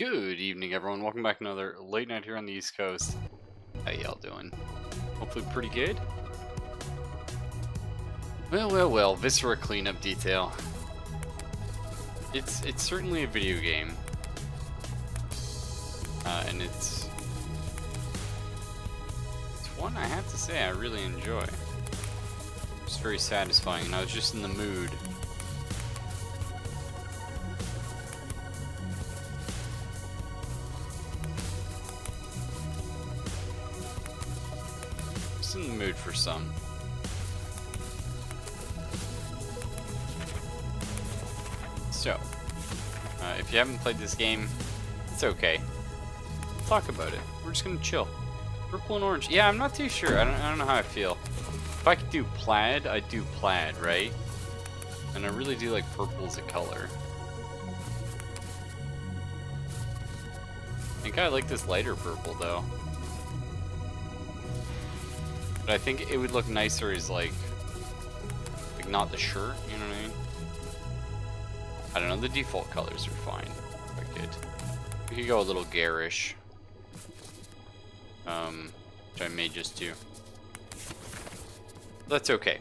Good evening, everyone. Welcome back to another late night here on the East Coast. How y'all doing? Hopefully pretty good. Well. Viscera cleanup detail. It's certainly a video game, and it's one I have to say I really enjoy. It's very satisfying, and I was just in the mood. In the mood for some. So, if you haven't played this game, it's okay. Talk about it. We're just gonna chill. Purple and orange. Yeah, I'm not too sure. I don't know how I feel. If I could do plaid, I'd do plaid, right? And I really do like purple as a color. I think I like this lighter purple though. But I think it would look nicer as like not the shirt, you know what I mean? I don't know, the default colors are fine. Quite good. We could go a little garish. Which I may just do. That's okay.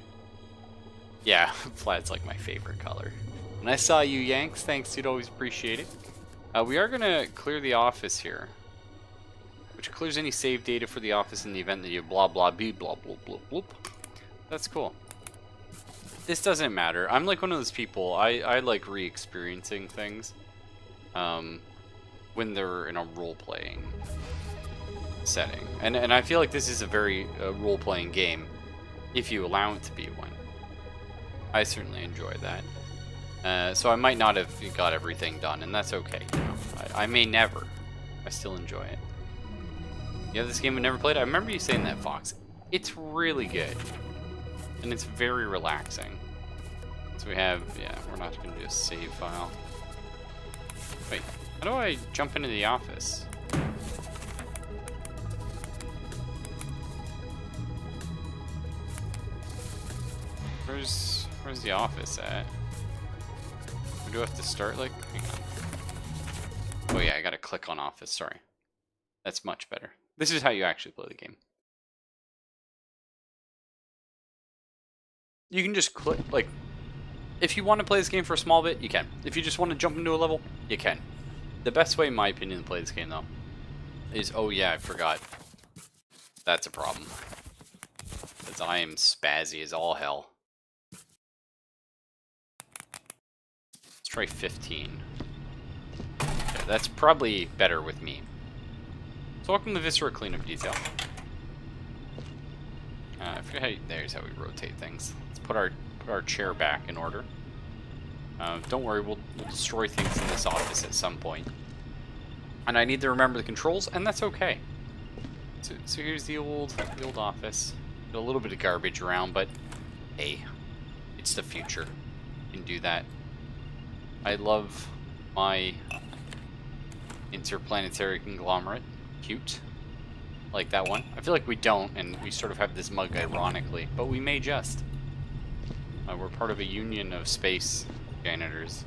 Yeah, plaid's like my favorite color. And I saw you, Yanks. Thanks, dude. Always appreciate it. We are gonna clear the office here, which clears any save data for the office in the event that you blah blah blah blah blah blah blah. That's cool. This doesn't matter. I'm like one of those people, I like re-experiencing things when they're in a role-playing setting. And I feel like this is a very role-playing game, if you allow it to be one. I certainly enjoy that. So I might not have got everything done, and that's okay. You know? I may never. I still enjoy it. You have this game and never played? I remember you saying that, Fox. It's really good. And it's very relaxing. So we have, yeah, we're not going to do a save file. Wait, how do I jump into the office? Where's the office at? Or do I have to start, like, hang on. Oh yeah, I gotta click on office, sorry. That's much better. This is how you actually play the game. You can just click, like, if you want to play this game for a small bit, you can. If you just want to jump into a level, you can. The best way, in my opinion, to play this game, though, is, oh yeah, I forgot. That's a problem. Because I am spazzy as all hell. Let's try 15. Okay, that's probably better with me. So welcome to Viscera cleanup detail. I forget how there's how we rotate things. Let's put our chair back in order. Don't worry, we'll destroy things in this office at some point. And I need to remember the controls, and that's okay. So here's the old office. Got a little bit of garbage around, but hey, it's the future. You can do that. I love my interplanetary conglomerate. Cute. Like that one. I feel like we don't, and we sort of have this mug ironically, but we may just. We're part of a union of space janitors.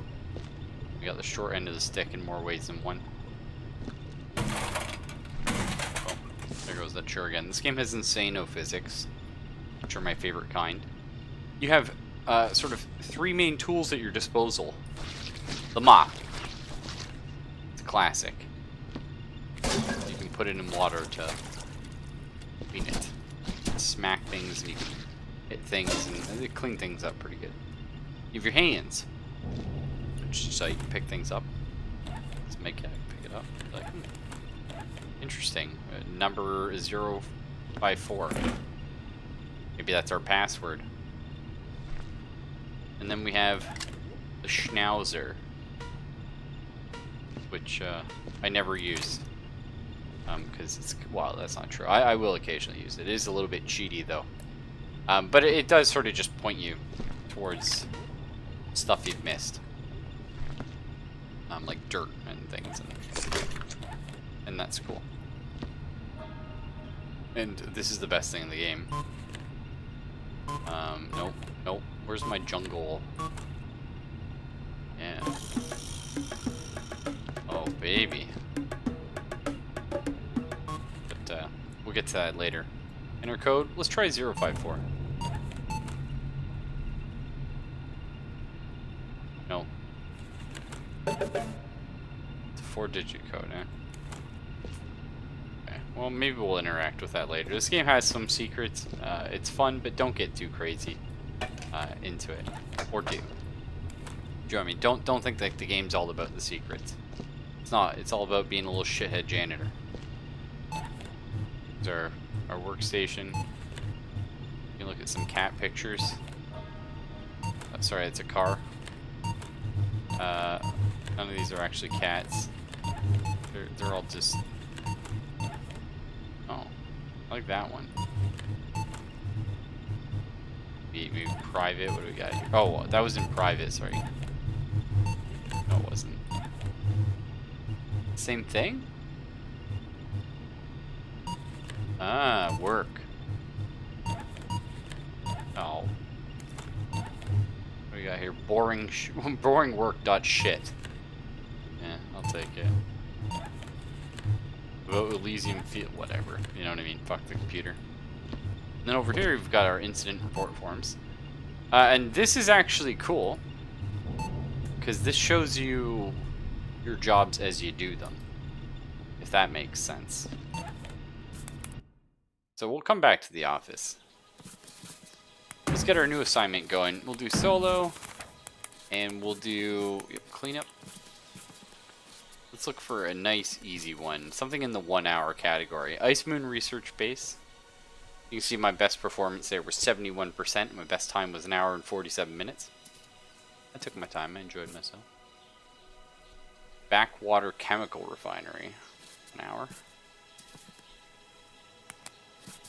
We got the short end of the stick in more ways than one. Oh, there goes that chair again. This game has insano physics, which are my favorite kind. You have sort of three main tools at your disposal. The mop. It's classic. You can put it in water to clean it. Smack things and you can hit things and they clean things up pretty good. You have your hands, which is how you can pick things up. Let's make it pick it up. Like, interesting. Number is 054. Maybe that's our password. And then we have the schnauzer, which I never use. Because it's, well, that's not true. I will occasionally use it. It is a little bit cheaty, though. But it does sort of just point you towards stuff you've missed. Like dirt and things. And that's cool. And this is the best thing in the game. Nope. Where's my jungle? Yeah. Oh, baby. We'll get to that later. Enter code. Let's try 054. No. It's a 4-digit code, eh? Okay. Well, maybe we'll interact with that later. This game has some secrets. It's fun, but don't get too crazy into it. Or do. Do you know what I mean? Don't think that the game's all about the secrets. It's not. It's all about being a little shithead janitor. There's our workstation. You can look at some cat pictures. Oh, sorry, it's a car. None of these are actually cats. They're all just... Oh, I like that one. Maybe private. What do we got here? Oh, that was in private. Sorry. No, it wasn't. Same thing? Ah, work. Oh. What do we got here? Boring, boring work dot shit. Yeah, I'll take it. Vote Elysium Field, whatever. You know what I mean? Fuck the computer. And then over here we've got our incident report forms. And this is actually cool, because this shows you your jobs as you do them, if that makes sense. So we'll come back to the office. Let's get our new assignment going. We'll do solo, and we'll do cleanup. Let's look for a nice, easy one. Something in the 1 hour category. Ice Moon Research Base. You can see my best performance there was 71%. My best time was 1 hour and 47 minutes. I took my time. I enjoyed myself. Backwater Chemical Refinery. 1 hour.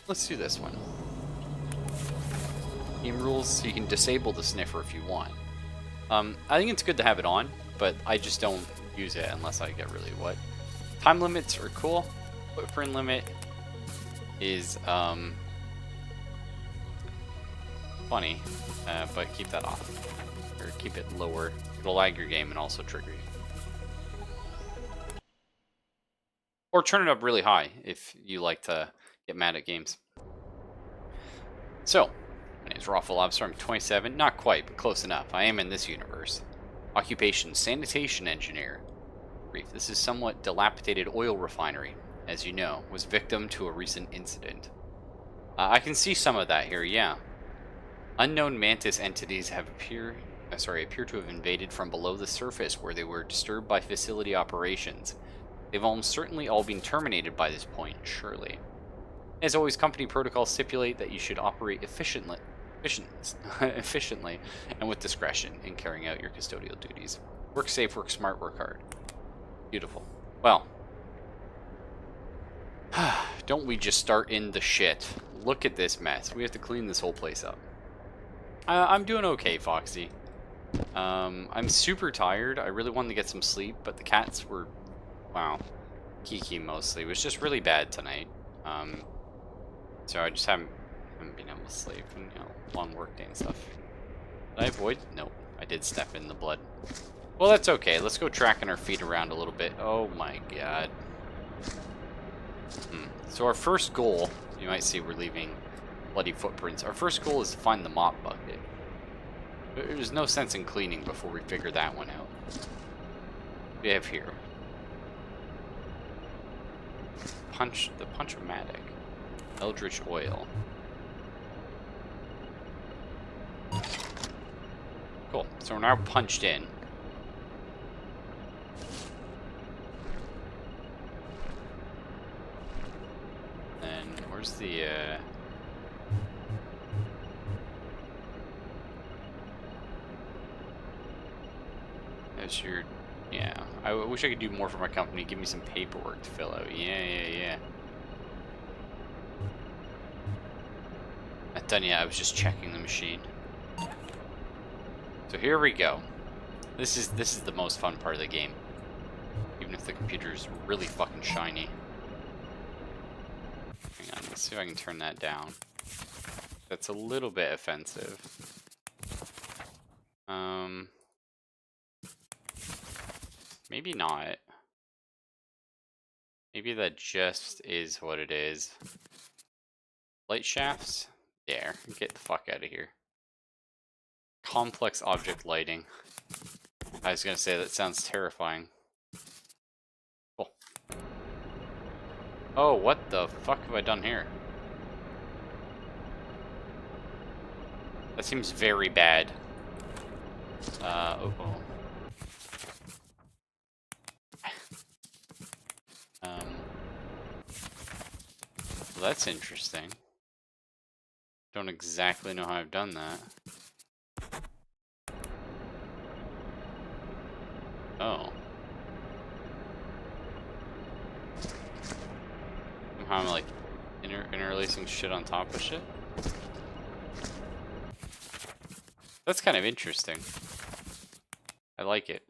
Let's do this one. Game rules, so you can disable the sniffer if you want. I think it's good to have it on, but I just don't use it unless I get really wet. Time limits are cool. Footprint limit is funny, but keep that off. Or keep it lower. It'll lag your game and also trigger you. Or turn it up really high if you like to get mad at games. So, my name's Raffle Lobster. I'm 27. Not quite, but close enough. I am in this universe. Occupation, sanitation engineer. Brief. This is somewhat dilapidated oil refinery, as you know, was victim to a recent incident. I can see some of that here, yeah. Unknown mantis entities have appear to have invaded from below the surface where they were disturbed by facility operations. They've almost certainly all been terminated by this point, surely. As always, company protocols stipulate that you should operate efficiently and with discretion in carrying out your custodial duties. Work safe, work smart, work hard. Beautiful. Well, don't we just start in the shit? Look at this mess. We have to clean this whole place up. I'm doing okay, Foxy. I'm super tired. I really wanted to get some sleep, but the cats were, wow, Kiki mostly. It was just really bad tonight. So I just haven't been able to sleep, and you know, long work day and stuff. Did I avoid? Nope. I did step in the blood. Well, that's okay. Let's go tracking our feet around a little bit. Oh my god. So our first goal, you might see we're leaving bloody footprints. Our first goal is to find the mop bucket. There's no sense in cleaning before we figure that one out. What do we have here? The Punch-O-Matic. Eldritch Oil. Cool. So we're now punched in. And where's the That's your... Yeah. I wish I could do more for my company. Give me some paperwork to fill out. Yeah. Not done yet. I was just checking the machine. So here we go. This is the most fun part of the game. Even if the computer is really fucking shiny. Hang on. Let's see if I can turn that down. That's a little bit offensive. Maybe not. Maybe that just is what it is. Light shafts? There. Get the fuck out of here. Complex object lighting. I was gonna say that sounds terrifying. Cool. Oh, what the fuck have I done here? That seems very bad. Oh. Well, that's interesting. Don't exactly know how I've done that. Oh. Somehow I'm like interlacing shit on top of shit. That's kind of interesting. I like it.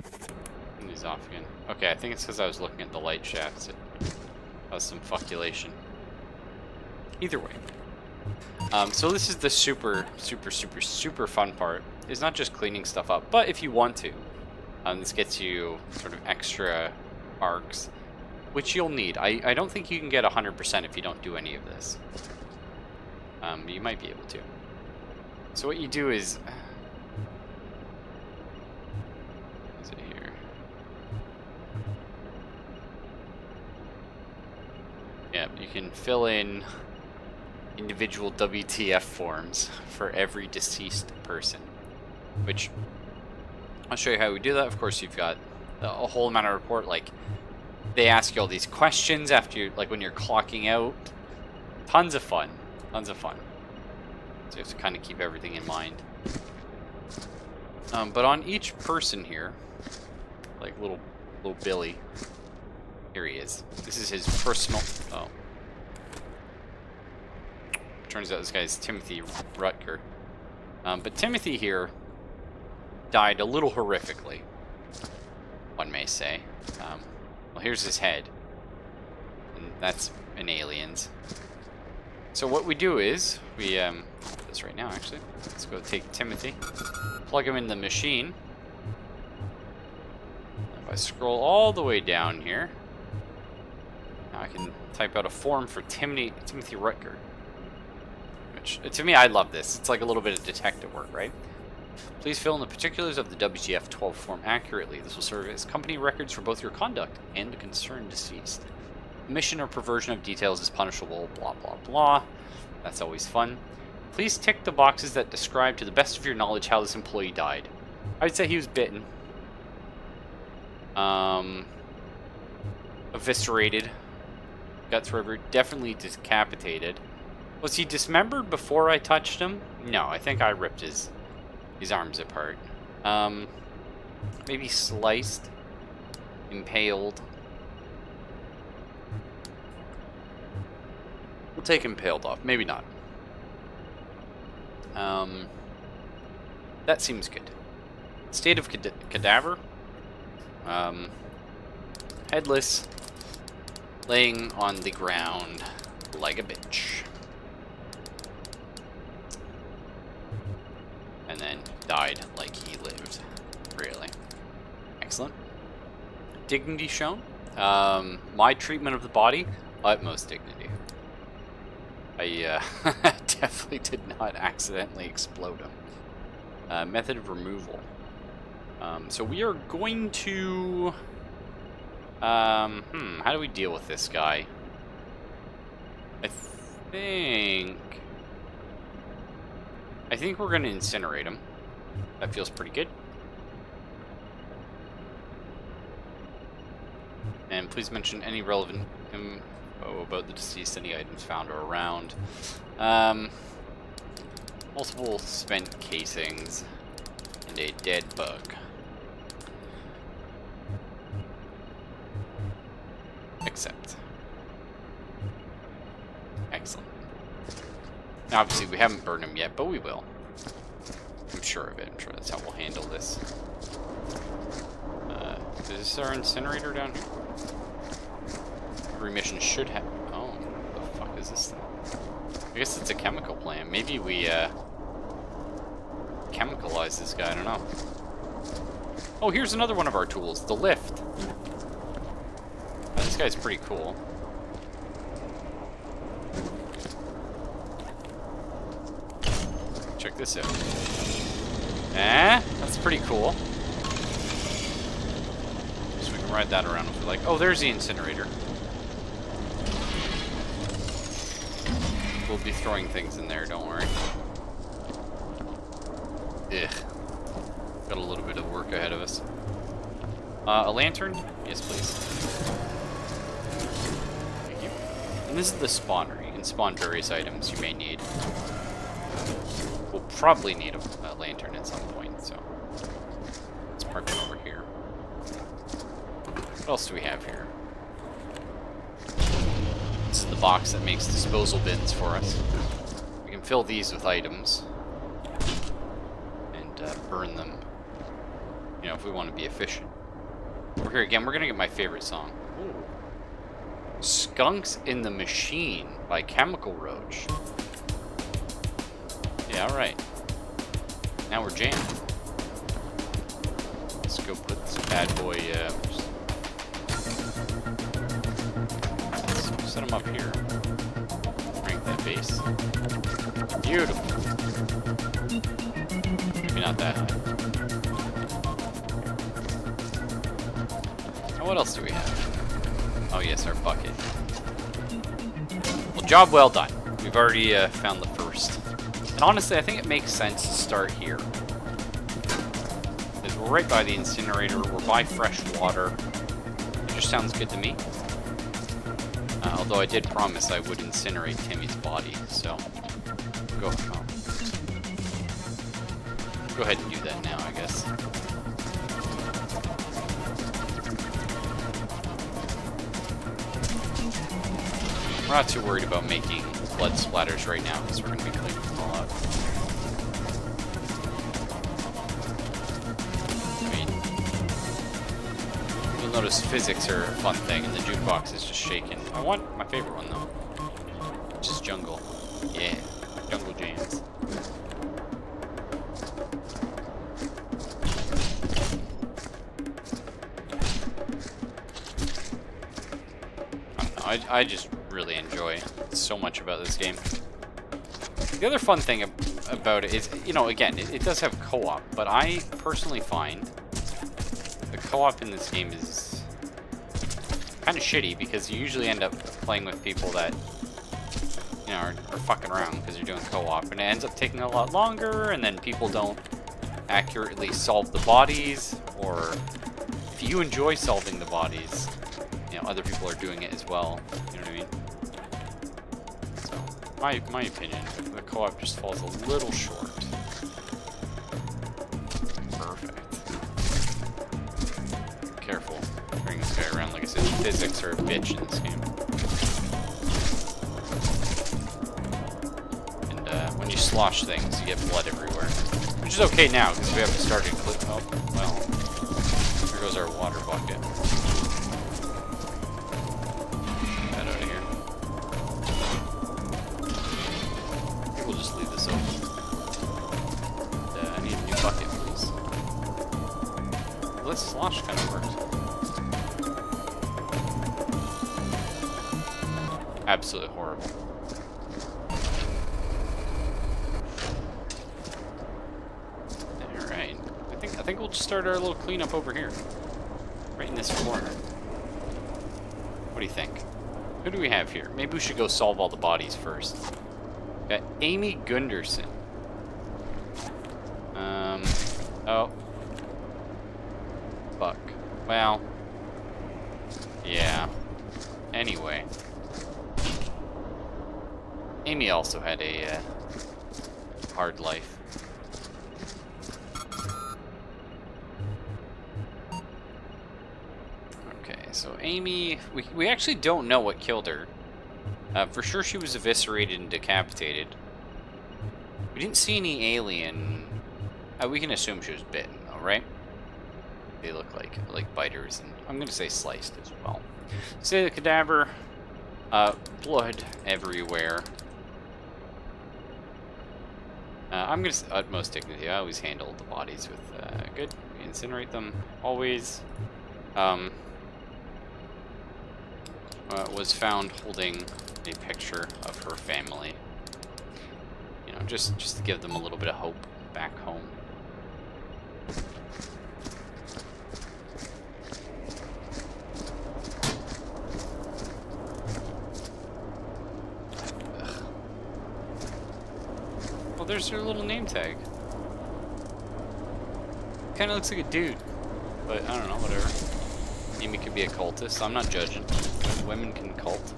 Turn these off again. Okay, I think it's because I was looking at the light shafts. It was some fuckulation. Either way. So this is the super fun part. It's not just cleaning stuff up, but if you want to, this gets you sort of extra arcs, which you'll need. I don't think you can get 100% if you don't do any of this. You might be able to. So what you do is it here? Yeah, you can fill in individual WTF forms for every deceased person, which I'll show you how we do that. Of course, you've got a whole amount of report. Like, they ask you all these questions after you, like when you're clocking out. Tons of fun. Tons of fun. So you have to kind of keep everything in mind. But on each person here, like little Billy, here he is. This is his personal. Oh. Turns out this guy's Timothy Rutger. But Timothy here died a little horrifically, one may say. Well, here's his head. And that's an alien's. So what we do is, we, this right now actually. Let's go take Timothy, plug him in the machine. If I scroll all the way down here, now I can type out a form for Timothy Rutger. Which, to me, I love this. It's like a little bit of detective work, right? Please fill in the particulars of the WTF-12 form accurately. This will serve as company records for both your conduct and the concerned deceased. Omission or perversion of details is punishable, blah, blah, blah. That's always fun. Please tick the boxes that describe to the best of your knowledge how this employee died. I'd say he was bitten. Eviscerated. Guts river. Definitely decapitated. Was he dismembered before I touched him? No, I think I ripped his arms apart. Maybe sliced. Impaled. We'll take impaled off. Maybe not. That seems good. State of cadaver. Headless. Laying on the ground like a bitch. And then died like he lived. Really. Excellent. Dignity shown. My treatment of the body, utmost dignity. I definitely did not accidentally explode him. Method of removal. So we are going to... how do we deal with this guy? I think we're going to incinerate him. That feels pretty good. And please mention any relevant info about the deceased, any items found or around. Multiple spent casings and a dead bug. Accept. Excellent. Now, obviously, we haven't burned him yet, but we will. I'm sure of it. I'm sure that's how we'll handle this. Is this our incinerator down here? Every mission should have... Oh, what the fuck is this thing? I guess it's a chemical plant. Maybe we, chemicalize this guy. I don't know. Oh, here's another one of our tools. The lift. This this guy's pretty cool. Check this out. That's pretty cool. So we can ride that around if we like. Oh, there's the incinerator. We'll be throwing things in there, don't worry. Ugh. Got a little bit of work ahead of us. A lantern? Yes, please. Thank you. And this is the spawner. You can spawn various items you may need. We'll probably need a lantern at some point, so let's park it over here. What else do we have here? This is the box that makes disposal bins for us. We can fill these with items and burn them, you know, if we want to be efficient. Over here again, we're gonna get my favorite song. Ooh. Skunks in the Machine by Chemical Roach. Yeah, alright. Now we're jamming. Let's go put this bad boy, let's set him up here. Crank that bass. Beautiful. Maybe not that high. Now what else do we have? Oh yes, our bucket. Well, job well done. We've already found the first. And honestly, I think it makes sense to start here. Because we're right by the incinerator, we're by fresh water. It just sounds good to me. Although I did promise I would incinerate Timmy's body, so go ahead and do that now, I guess. We're not too worried about making blood splatters right now, because we're going to be cleaning them all out. I mean, you'll notice physics are a fun thing, and the jukebox is just shaking. I want my favorite one, though, which is Jungle. Yeah, Jungle Jams. I just really enjoy so much about this game. The other fun thing about it is, you know, again, it does have co-op, but I personally find the co-op in this game is kind of shitty because you usually end up playing with people that, you know, are fucking around because you're doing co-op, and it ends up taking a lot longer, and then people don't accurately solve the bodies, or if you enjoy solving the bodies, you know, other people are doing it as well. You know what I mean? So, my opinion, the co-op just falls a little short. Perfect. Careful. Bring this guy around. Like I said, physics are a bitch in this game. And when you slosh things, you get blood everywhere. Which is okay now, because we haven't started oh, well. There goes our water bucket. We'll just leave this open. And, I need a new bucket, please. Well, this slosh kind of works. Absolutely horrible. Alright. I think we'll just start our little cleanup over here. Right in this corner. What do you think? Who do we have here? Maybe we should go solve all the bodies first. Got Amy Gunderson. Oh. Fuck. Well. Yeah. Anyway. Amy also had a hard life. Okay, so Amy, we actually don't know what killed her. For sure she was eviscerated and decapitated. We didn't see any alien. We can assume she was bitten, though, right? They look like biters, and I'm going to say sliced as well. Say the cadaver. Blood everywhere. I'm going to utmost dignity. I always handle the bodies with good. We incinerate them always. was found holding a picture of her family. You know, just to give them a little bit of hope back home. Ugh. Well, there's her little name tag. Kind of looks like a dude, but I don't know, whatever. Amy could be a cultist. I'm not judging. Women can cult.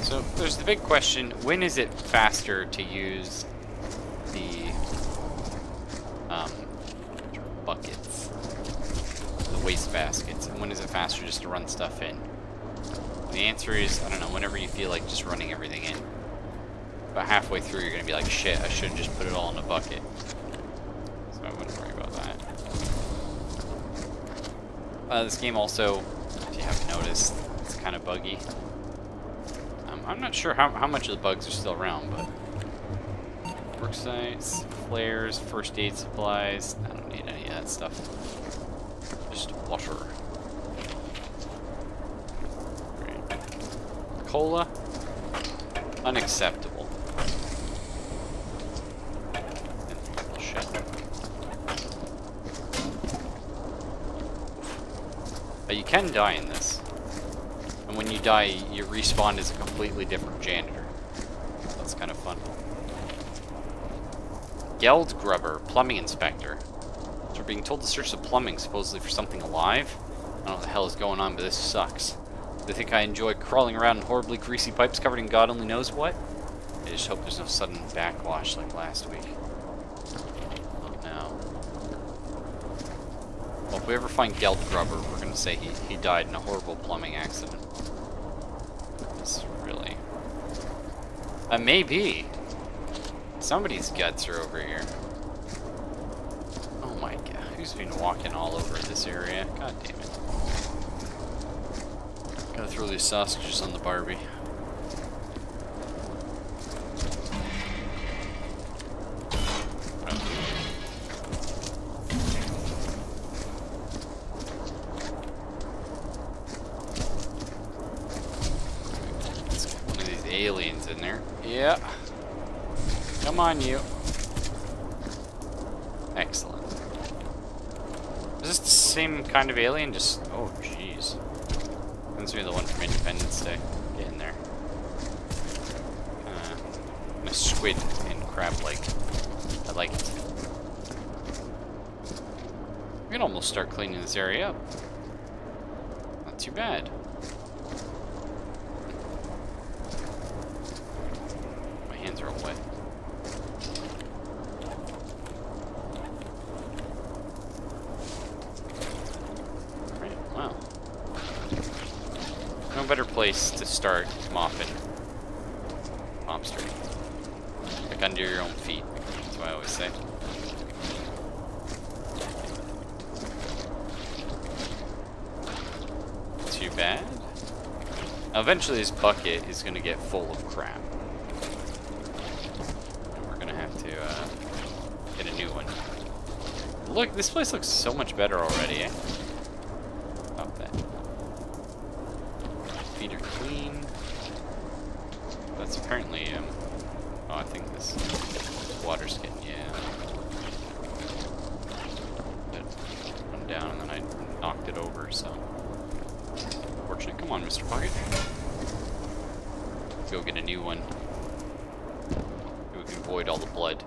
So there's the big question: when is it faster to use the buckets, the waste baskets, and when is it faster just to run stuff in? The answer is, I don't know, whenever you feel like just running everything in. About halfway through, you're going to be like, shit, I should have just put it all in a bucket. So I wouldn't worry about that. This game also, if you haven't noticed, it's kind of buggy. I'm not sure how much of the bugs are still around, but... Work sites, flares, first aid supplies, I don't need any of that stuff. Just water. Cola, unacceptable. Shit. You can die in this, and when you die, you respawn as a completely different janitor. That's kind of fun. Geld Grubber, plumbing inspector. So we're being told to search the plumbing, supposedly for something alive. I don't know what the hell is going on, but this sucks. They think I enjoy crawling around in horribly greasy pipes covered in God only knows what? I just hope there's no sudden backwash like last week. Oh no. Well, if we ever find Geld Grubber, we're gonna say he died in a horrible plumbing accident. It's really... maybe. Somebody's guts are over here. Oh my god, who's been walking all over this area? God damn it. Gotta throw these sausages on the Barbie. Let's get one of these aliens in there. Yeah. Come on, you. Excellent. Is this the same kind of alien? Just... oh, jeez. This will be the one from Independence Day. Get in there. A squid and crab-like. I like it. We can almost start cleaning this area up. Not too bad. My hands are all wet. Right, wow. No better place to start mopping. Mop Street. Like under your own feet. That's what I always say. Too bad. Now, eventually this bucket is going to get full of crap. And we're going to have to get a new one. Look, this place looks so much better already, eh? Stop that. Feet are clean. That's apparently, oh, I think this water's getting, yeah. But run down and then I knocked it over, so. Unfortunate. Come on, Mr. Bucket. Go get a new one. We can avoid all the blood.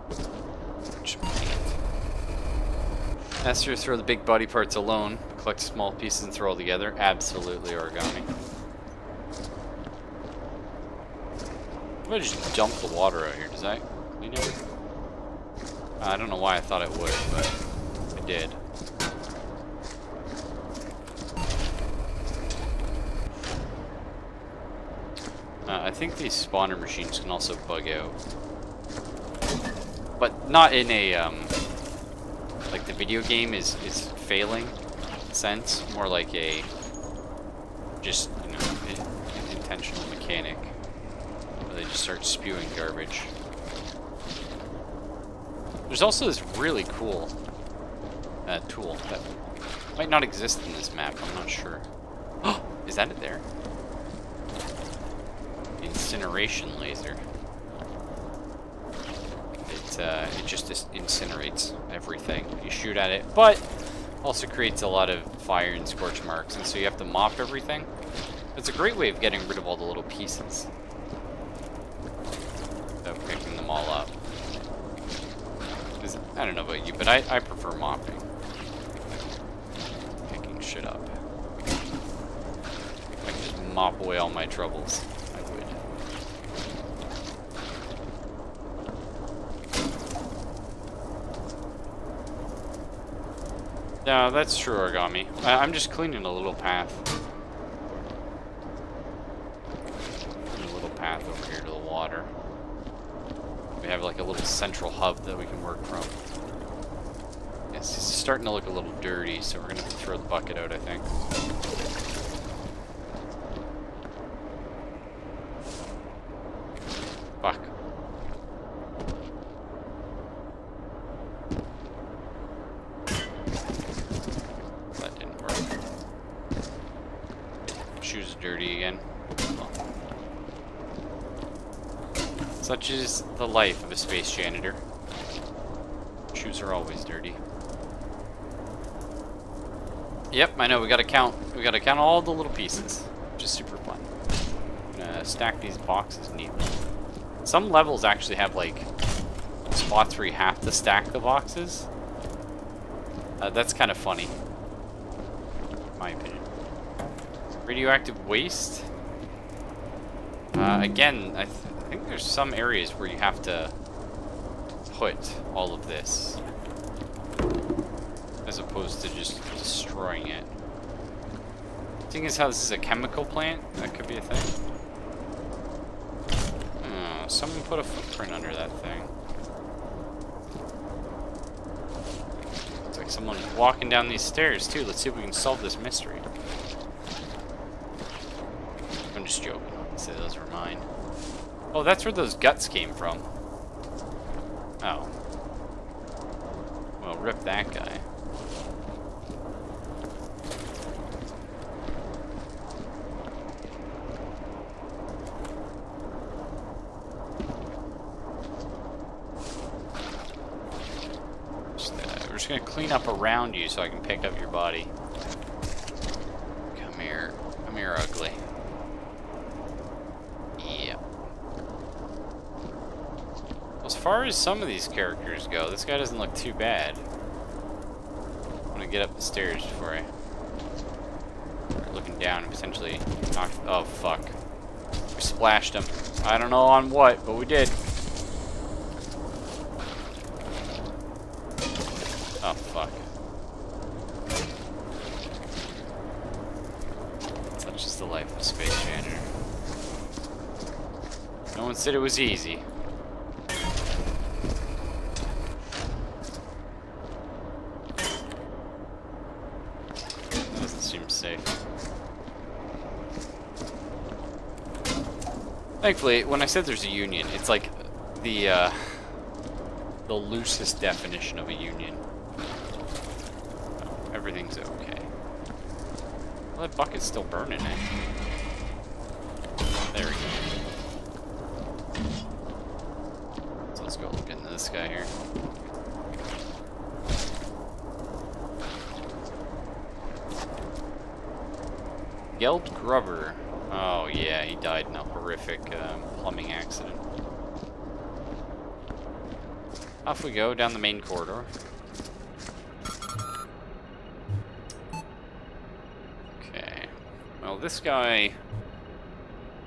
Ask her to throw the big body parts alone. Collect small pieces and throw all together. Absolutely origami. I'm gonna just dump the water out here. Does that clean it? I don't know why I thought it would, but it did. I think these spawner machines can also bug out. But not in a, like the video game is failing sense. More like a, just, you know, an intentional mechanic. Where they just start spewing garbage. There's also this really cool tool that might not exist in this map. I'm not sure. Oh, is that it there? Incineration laser. It just incinerates everything. You shoot at it, but also creates a lot of fire and scorch marks, and so you have to mop everything. It's a great way of getting rid of all the little pieces. Without picking them all up. I don't know about you, but I prefer mopping. Picking shit up. If I can just mop away all my troubles, I would. No, that's true, Origami. I'm just cleaning a little path. A little path over here to the water. We have like a little central hub that we can work from. Yes, it's starting to look a little dirty, so we're gonna have to throw the bucket out, I think. Fuck. That didn't work. Shoes are dirty again. Such is the life of a space janitor. Shoes are always dirty. Yep, I know, we gotta count all the little pieces, which is super fun. I'm gonna stack these boxes neatly. Some levels actually have like spots where you have to stack the boxes. That's kind of funny, in my opinion. Radioactive waste. Again, I think there's some areas where you have to put all of this, as opposed to just destroying it. Seeing as how this is a chemical plant, that could be a thing. Oh, someone put a footprint under that thing. Looks like someone walking down these stairs too. Let's see if we can solve this mystery. I'm just joking. Say those were mine. Oh, that's where those guts came from. Oh. Well, rip that guy. We're just gonna clean up around you so I can pick up your body. Come here. Come here, ugly. As far as some of these characters go, this guy doesn't look too bad. I'm gonna get up the stairs before I start looking down and potentially knock. Oh fuck! We splashed him. I don't know on what, but we did. Oh fuck! Such is the life of a space janitor. No one said it was easy. Safe. Thankfully, when I said there's a union, it's like the loosest definition of a union. Oh, everything's okay. Well, that bucket's still burning, eh? There we go. So let's go look into this guy here. Geld Grubber. Oh yeah, he died in a horrific plumbing accident. Off we go down the main corridor. Okay. Well, this guy,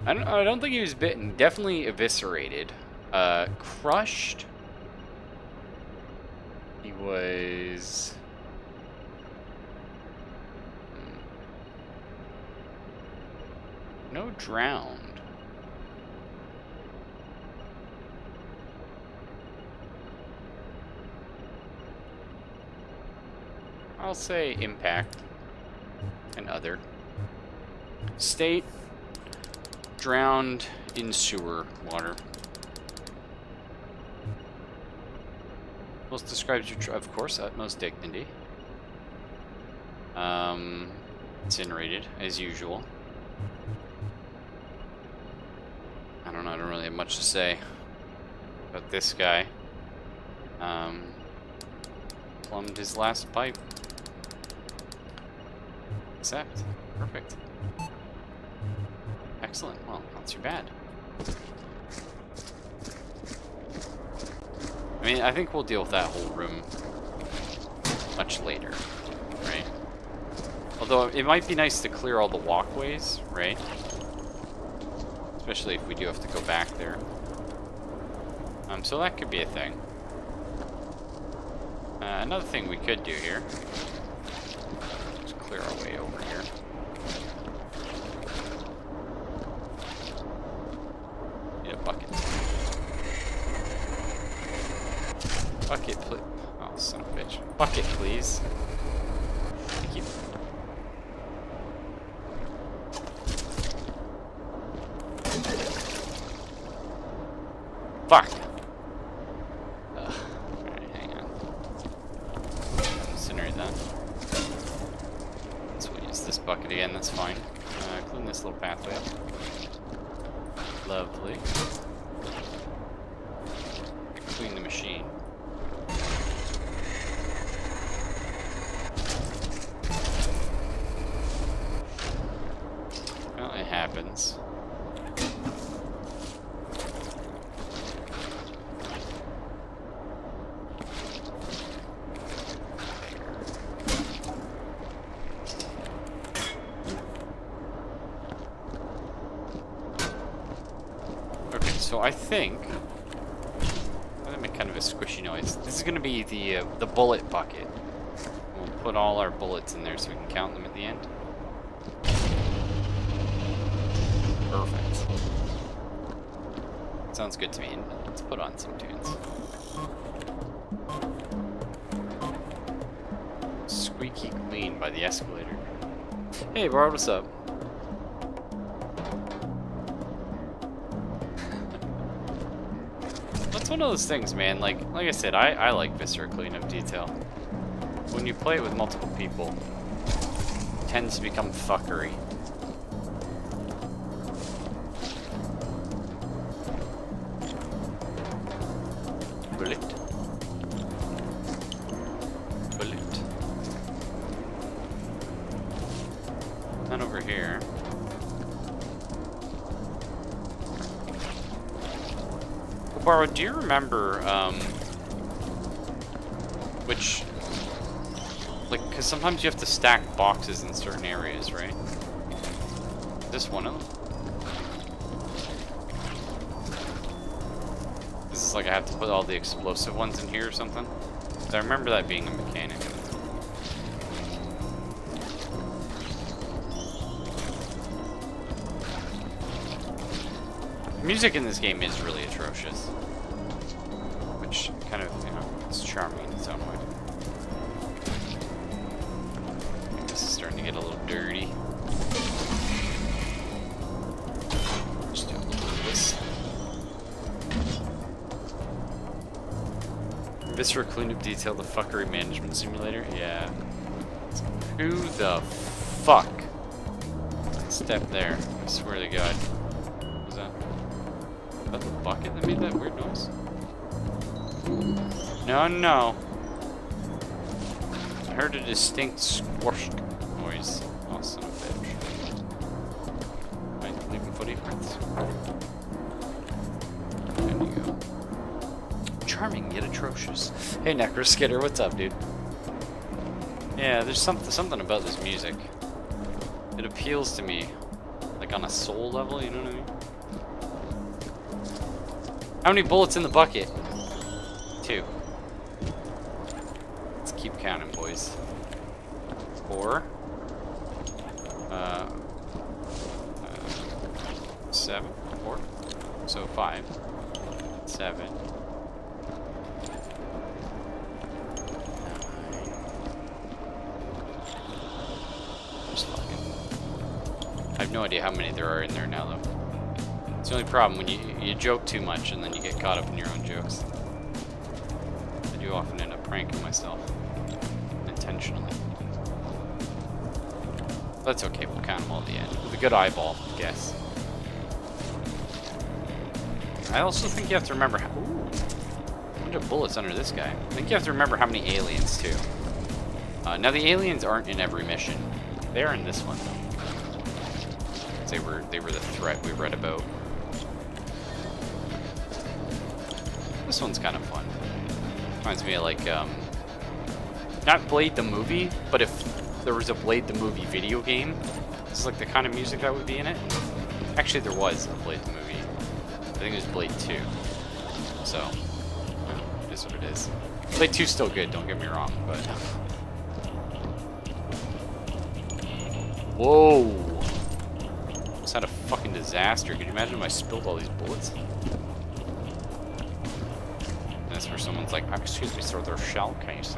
I don't think he was bitten. Definitely eviscerated. Crushed. He was. No drowned. I'll say impact and other. State drowned in sewer water. Most describes your, of course, utmost dignity. Incinerated, as usual. I don't know, I don't really have much to say about this guy. Plumbed his last pipe. Accept. Perfect. Excellent. Well, not too bad. I mean, I think we'll deal with that whole room much later, right? Although, it might be nice to clear all the walkways, right? Especially if we do have to go back there. So that could be a thing. Another thing we could do here. Just clear our way over here. Need a bucket. Bucket, please. Oh, son of a bitch. Bucket, please. Thank you. Fuck. Alright, hang on. Incinerate that. So we'll use this bucket again, that's fine. Clean this little pathway up. Lovely. Clean the machine. Well, it happens. So I think I'm gonna make kind of a squishy noise. This is gonna be the bullet bucket. We'll put all our bullets in there so we can count them at the end. Perfect. Sounds good to me. Let's put on some tunes. Squeaky Clean by The Escalator. Hey, Bard, what's up? It's one of those things, man. Like I said, I like Viscera cleanup detail. When you play it with multiple people, it tends to become fuckery. Bullet. Bullet. Not over here. Barbara, do you remember, which, like, because sometimes you have to stack boxes in certain areas, right? Is this one of them? Is this like I have to put all the explosive ones in here or something? I remember that being a mechanic. The music in this game is really atrocious. Which kind of, you know, it's charming in its own way. This is starting to get a little dirty. Just do a little bit of this. Viscera cleanup detail, the fuckery management simulator? Yeah. Who the fuck? Step there. I swear to God. What was that? Was that the bucket that made that weird noise? No, no. I heard a distinct squash noise. Oh, son of a bitch. Am I leaving footprints? There you go. Charming yet atrocious. Hey, Necroskitter, what's up, dude? Yeah, there's something about this music. It appeals to me, like on a soul level. You know what I mean? How many bullets in the bucket? 2. Let's keep counting, boys. 4. 7. 4. So 5. 7. 9. Just fucking. I have no idea how many there are in there now, though. It's the only problem when you joke too much and then you get caught up in your own jokes. I do often end up pranking myself intentionally. That's okay, we'll count them all at the end. With a good eyeball, guess. I also think you have to remember how... Ooh, a bunch of bullets under this guy. I think you have to remember how many aliens, too. Now, the aliens aren't in every mission. They are in this one, though. They were the threat we read about. This one's kind of fun. Reminds me of, like, not Blade the movie, but if there was a Blade the movie video game, this is like the kind of music that would be in it. Actually, there was a Blade the movie. I think it was Blade 2. So, it is what it is. Blade 2's still good, don't get me wrong, but... Whoa! This had a fucking disaster. Could you imagine if I spilled all these bullets? And that's where someone's like, oh, excuse me, sir, their shell case.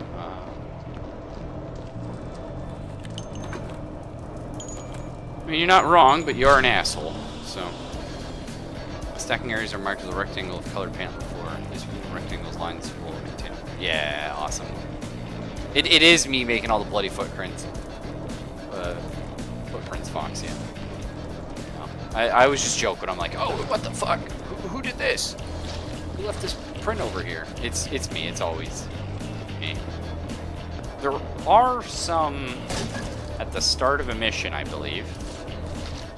I mean, you're not wrong, but you are an asshole, so... Stacking areas are marked with a rectangle of colored paint on the floor. These rectangles lines will contain... Yeah, awesome. It is me making all the bloody footprints. Footprints, Fox, yeah. No, I was just joking. I'm like, oh, what the fuck? Who did this? Who left this print over here? It's me. It's always me. There are some at the start of a mission, I believe.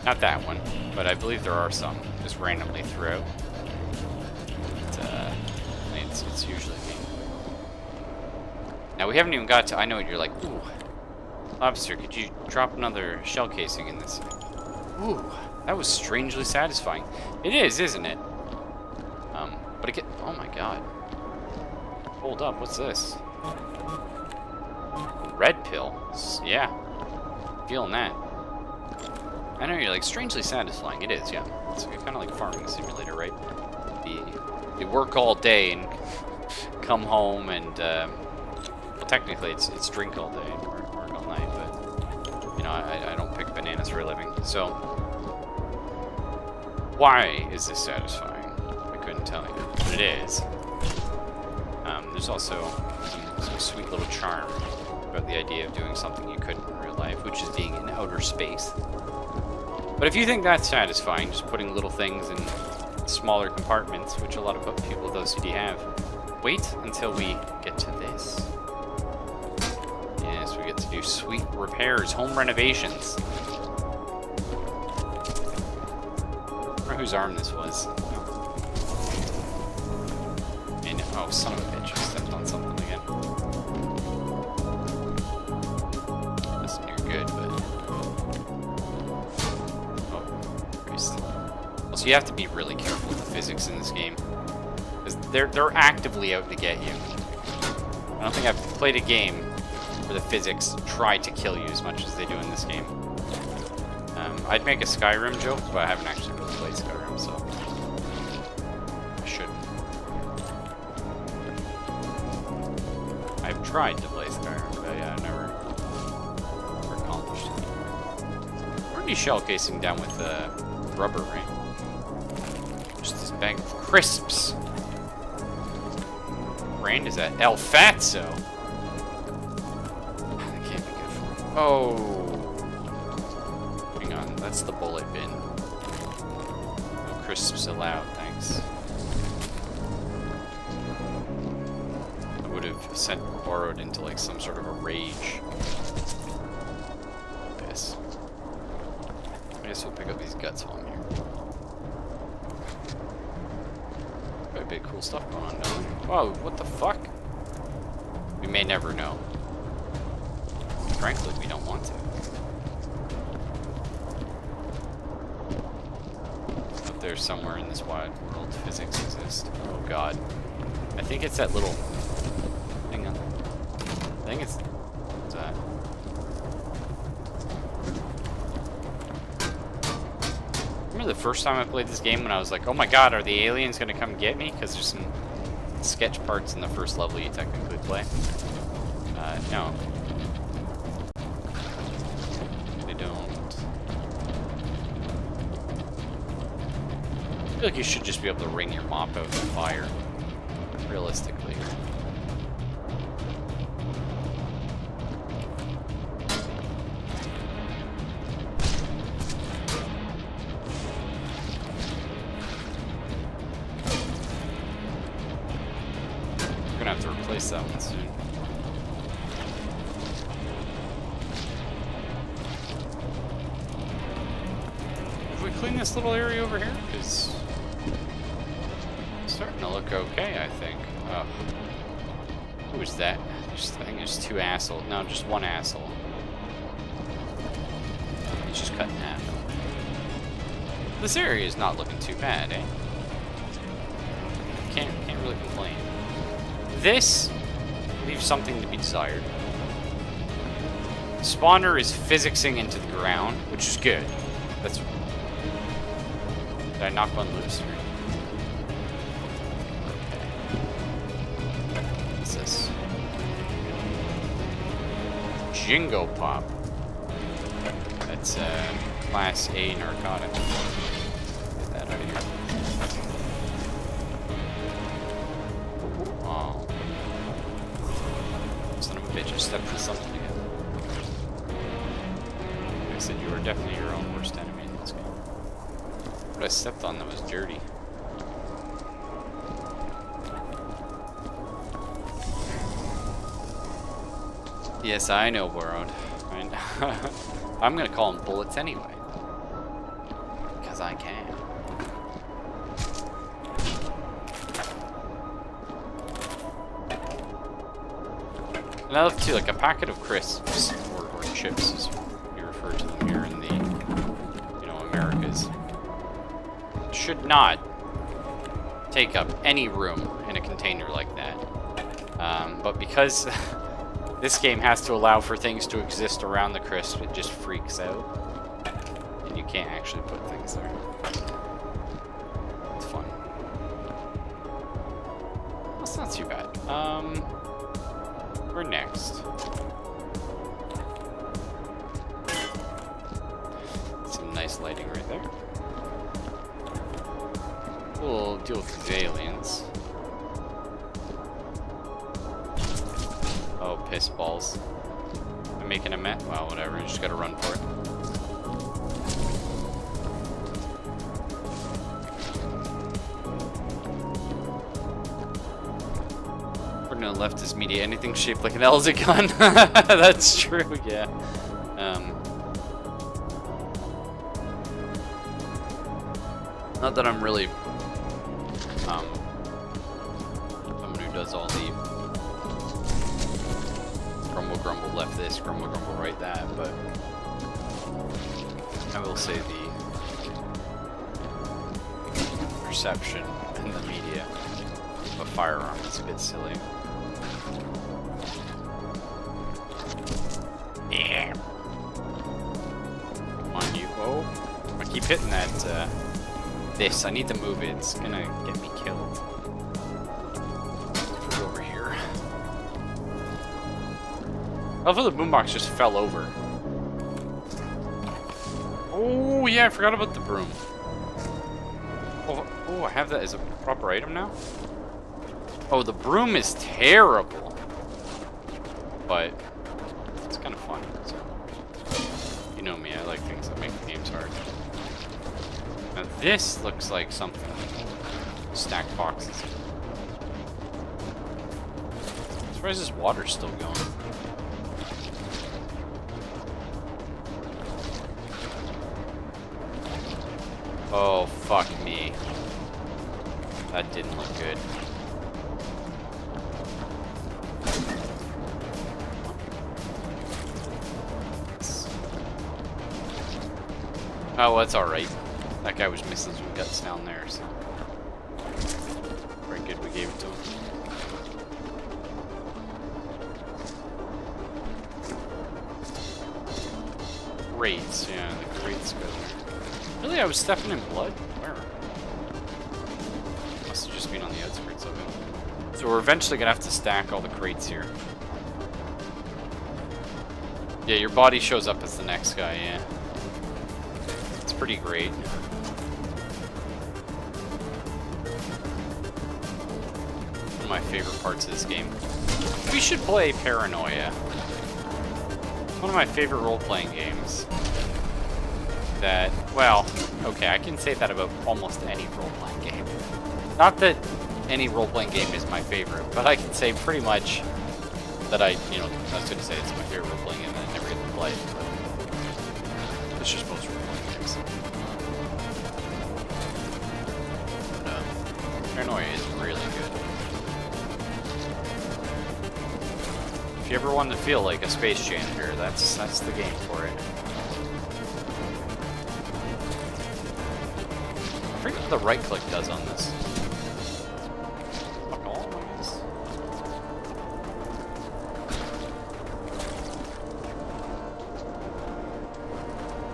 Not that one, but I believe there are some just randomly throughout. But, it's usually me. Now we haven't even got to. I know what you're like. Ooh, Lobster, could you drop another shell casing in this? Ooh, that was strangely satisfying. It is, isn't it? But it get. Oh my god. Hold up, what's this? Red pill. Yeah, feeling that. I know you're like strangely satisfying. It is, yeah. It's kind of like farming simulator, right? You work all day and come home and well, technically it's drink all day and work all night, but you know I don't pick bananas for a living. So why is this satisfying? I couldn't tell you, but it is. There's also some sweet little charm about the idea of doing something you couldn't in real life, which is being in outer space. But if you think that's satisfying, just putting little things in smaller compartments, which a lot of people with OCD have, wait until we get to this. Yes, we get to do sweet repairs, home renovations. I don't know whose arm this was. And, oh, son of a bitch, I stepped on something again. That's near good, but... So you have to be really careful with the physics in this game, because they're actively out to get you. I don't think I've played a game where the physics try to kill you as much as they do in this game. I'd make a Skyrim joke, but I haven't actually really played Skyrim, so I should. I've tried to play Skyrim, but yeah, I never accomplished it. We're these shell casing down with rubber, right? Bag of crisps. What brand is that? El Fatso. That can't be good for me. Oh. Hang on, that's the bullet bin. No crisps allowed, thanks. I would have sent borrowed into like some sort of a rage. Piss. I guess we'll pick up these guts while I'm here. Bit cool stuff going on, don't we? Whoa, what the fuck? We may never know. Frankly, we don't want to. Up there somewhere in this wide world, physics exist. Oh god. I think it's that little... Hang on. I think it's... What's that? Remember the first time I played this game when I was like, oh my god, are the aliens gonna come get me? Because there's some sketch parts in the first level you technically play. No. They don't. I feel like you should just be able to wring your mop out with fire. Realistically. replace that one soon. Have we cleaned this little area over here? Because it's starting to look okay, I think. Oh. Who is that? I think there's two assholes. No, just one asshole. He's just cut in half. This area is not looking too bad, eh? Can't really complain. This leaves something to be desired. Spawner is physicsing into the ground, which is good. That's. Did I knock one loose? What's this? Jingo Pop. That's Class A narcotic. Get that out of here. Oh. Son of a bitch, I stepped in something again. Like I said, you are definitely your own worst enemy in this game. What I stepped on that was dirty. Yes, I know, Borrowed. I'm gonna call them bullets anyway. Because I can. And I love too, like a packet of crisps, or chips as you refer to them here in the, you know, Americas, should not take up any room in a container like that. But because this game has to allow for things to exist around the crisp, it just freaks out. And you can't actually put things there. It's fun. That's not too bad. Where next? Some nice lighting right there. We'll deal with these aliens. Oh, piss balls. I'm making a mess. Well, whatever. You just gotta run for it. We're gonna leftist media. Anything shaped like an hexagon. That's true. Yeah. Not that I'm really someone who does all the grumble left this, grumble right that, but I will say the perception in the media of a firearm is a bit silly. Yeah. Come on, you. Oh, I keep hitting that. This. I need to move it. It's gonna get me killed. Go over here. I love how the boombox just fell over. Oh, yeah, I forgot about the broom. Oh, I have that as a proper item now? Oh, the broom is terrible. But it's kind of fun. So. You know me, I like things that make the games hard. Now this looks like something. Stack boxes. I'm surprised this water's still going. Oh, fuck me. That didn't look good. Oh, that's alright. That guy was missing some guts down there, so. Very good we gave it to him. Crates, yeah, the crates go there. Really, I was stepping in blood? Where? Must have just been on the outskirts of it. So we're eventually gonna have to stack all the crates here. Yeah, your body shows up as the next guy, yeah. It's pretty great. One of my favorite parts of this game. We should play Paranoia. One of my favorite role-playing games. That, well, okay, I can say that about almost any role-playing game. Not that any role-playing game is my favorite, but I can say pretty much that I was going to say it's my favorite role-playing game that I never get to play, but it's just most role-playing games. Paranoia is really good. If you ever wanted to feel like a space janitor, that's the game for it. I forget what the right click does on this. Fuck all, I guess.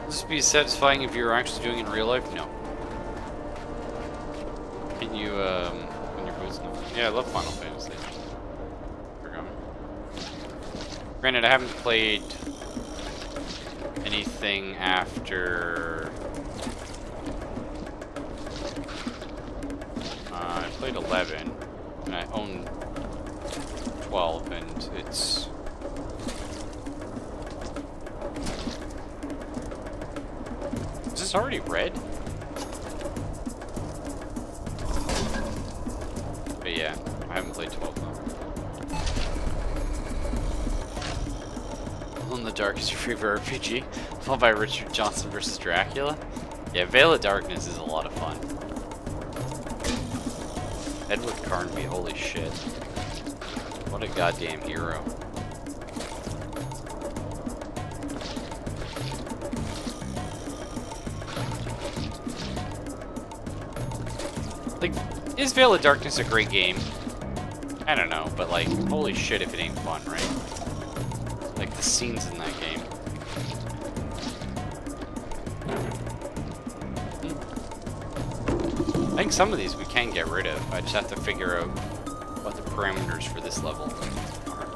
Would this be satisfying if you were actually doing it in real life? No. Can you, when your boots? No. Yeah, I love Final Fantasy. Granted, I haven't played anything after... I played 11, and I own 12, and it's... Is this already red? But yeah, I haven't played 12 though. Alone in the Dark is your favorite RPG, followed by Richard Johnson vs. Dracula. Yeah, Veil of Darkness is a lot of fun. Edward Carnby, holy shit. What a goddamn hero. Like, is Veil of Darkness a great game? I don't know, but like, holy shit if it ain't fun, right? Like, the scenes in that game. I think some of these we can get rid of. I just have to figure out what the parameters for this level are.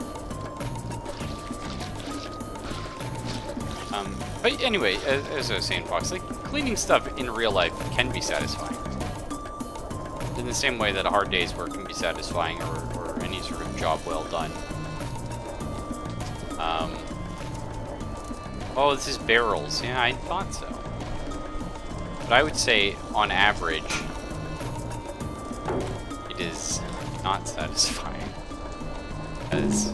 But anyway, as I was saying, Fox, like, cleaning stuff in real life can be satisfying. In the same way that a hard day's work can be satisfying, or any sort of job well done. Oh, this is barrels. Yeah, I thought so. But I would say, on average, it is not satisfying. Because,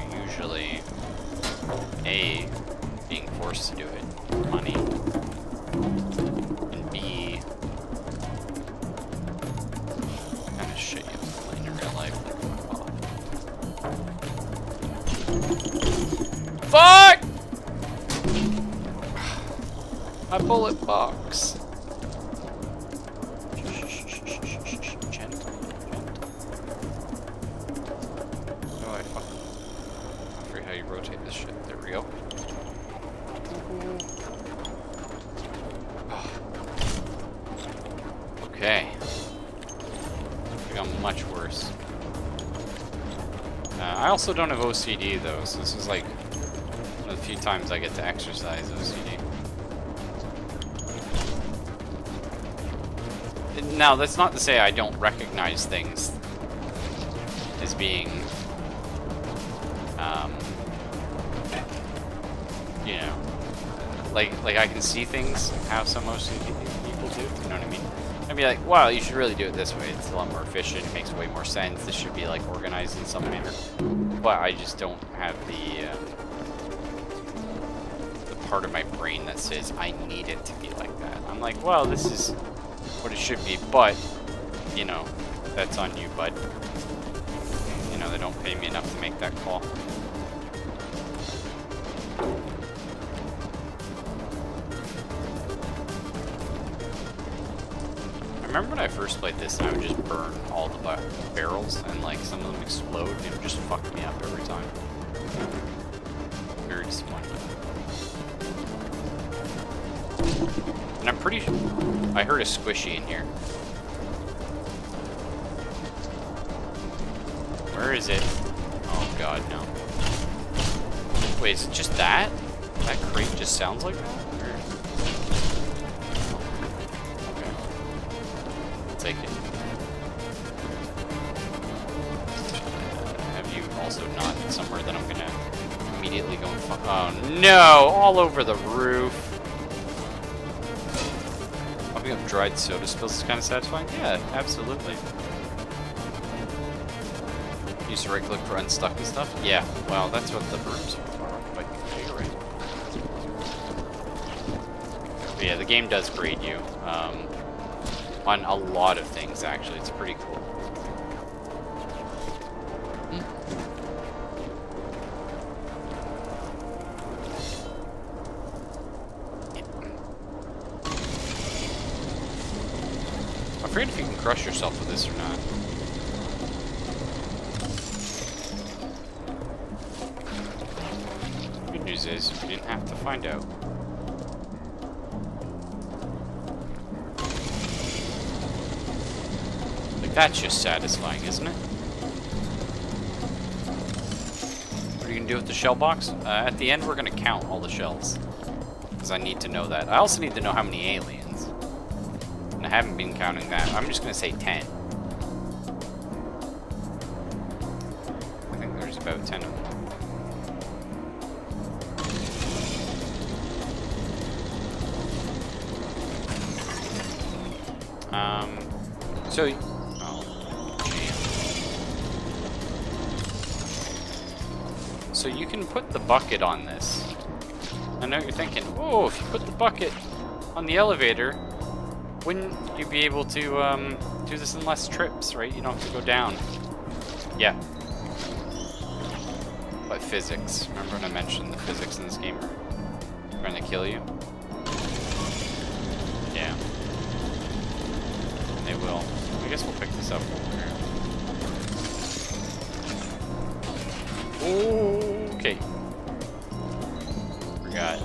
you're usually, A, being forced to do it, money, and B, kind of shit you have to play in your real life, like, fuck! My bullet box. Gentle. Oh, I forget how you rotate this shit. There we go. Okay. It's become much worse. I also don't have OCD though, so this is like one of the few times I get to exercise OCD. Now, that's not to say I don't recognize things as being, you know, like I can see things how some OCD people do, you know what I mean? I'd be like, wow, you should really do it this way. It's a lot more efficient, it makes way more sense, this should be like organized in some manner. But I just don't have the part of my brain that says I need it to be like that. I'm like, well, this is what it should be, but, you know, that's on you, bud. You know, they don't pay me enough to make that call. I remember when I first played this, and I would just burn all the barrels, and like some of them explode, and it would just fuck me up every time. Very disappointing. And I'm pretty sure I heard a squishy in here. Where is it? Oh god, no. Wait, is it just that? That crate just sounds like that? Or... Okay. I'll take it. Have you also not somewhere that I'm gonna immediately go and fuck? Oh no! All over the roof! Picking up dried soda spills is kind of satisfying. Yeah, absolutely. Use the right click for unstuck and stuff. Yeah, well, that's what the brooms are for. But you're right. But yeah, the game does grade you on a lot of things. Actually, it's pretty cool. I'm afraid if you can crush yourself with this or not. Good news is, we didn't have to find out. Like, that's just satisfying, isn't it? What are you gonna do with the shell box? At the end, we're gonna count all the shells. Because I need to know that. I also need to know how many aliens. And I haven't been counting that. I'm just gonna say 10. I think there's about 10 of them. So, oh, jam. So you can put the bucket on this. I know you're thinking, oh, if you put the bucket on the elevator, wouldn't you be able to do this in less trips, right? You don't have to go down. Yeah. But physics. Remember when I mentioned the physics in this game are going to kill you? Yeah. They will. I guess we'll pick this up over here. Okay. Forgot.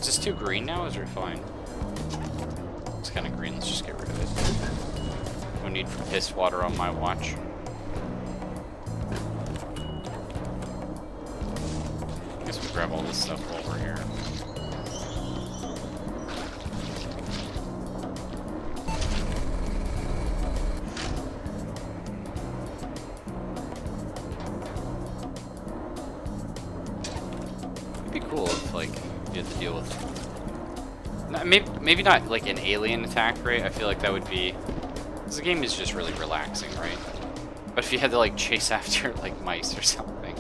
Is this too green now? Is it fine? It's kind of green. Let's just get rid of it. No need for piss water on my watch. I guess we'll grab all this stuff while we're here. Cool if, like, you had to deal with maybe not like an alien attack, right? I feel like that would be, because the game is just really relaxing, right? But if you had to like chase after like mice or something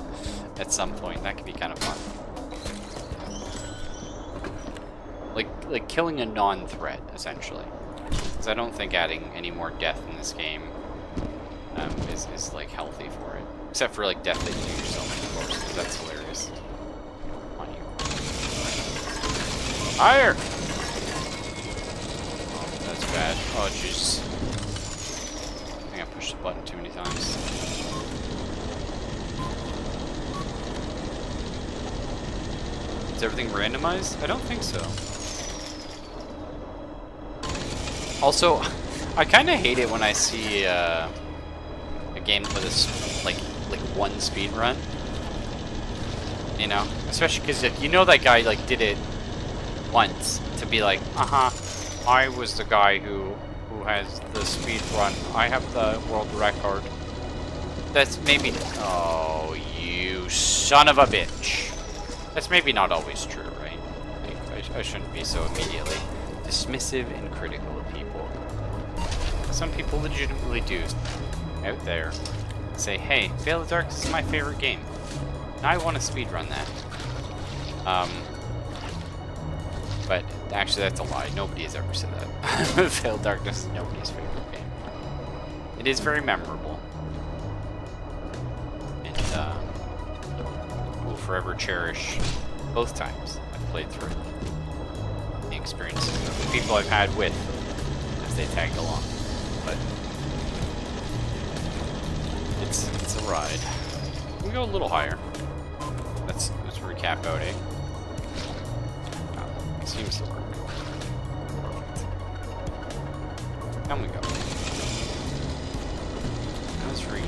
at some point, that could be kind of fun. Like killing a non-threat essentially, because I don't think adding any more death in this game is like healthy for it, except for like death that you do yourself, of course, because that's hilarious. Higher! Oh, that's bad. Oh, jeez. I think I pushed the button too many times. Is everything randomized? I don't think so. Also, I kind of hate it when I see a game with a like one speed run. You know, especially because you know that guy like did it once to be like, I was the guy who has the speed run. I have the world record. That's maybe, oh, you son of a bitch. That's maybe not always true, right? Like, I shouldn't be so immediately dismissive and critical of people. Some people legitimately do out there say, hey, Veil of Darkness is my favorite game. I want to speedrun that. But actually, that's a lie. Nobody has ever said that. Veil of Darkness is nobody's favorite game. It is very memorable. And will forever cherish both times I've played through it. The experiences of the people I've had with as they tagged along. But it's a ride. We go a little higher. Let's recap out, eh? It seems to work. Perfect. Down we go. As for you, I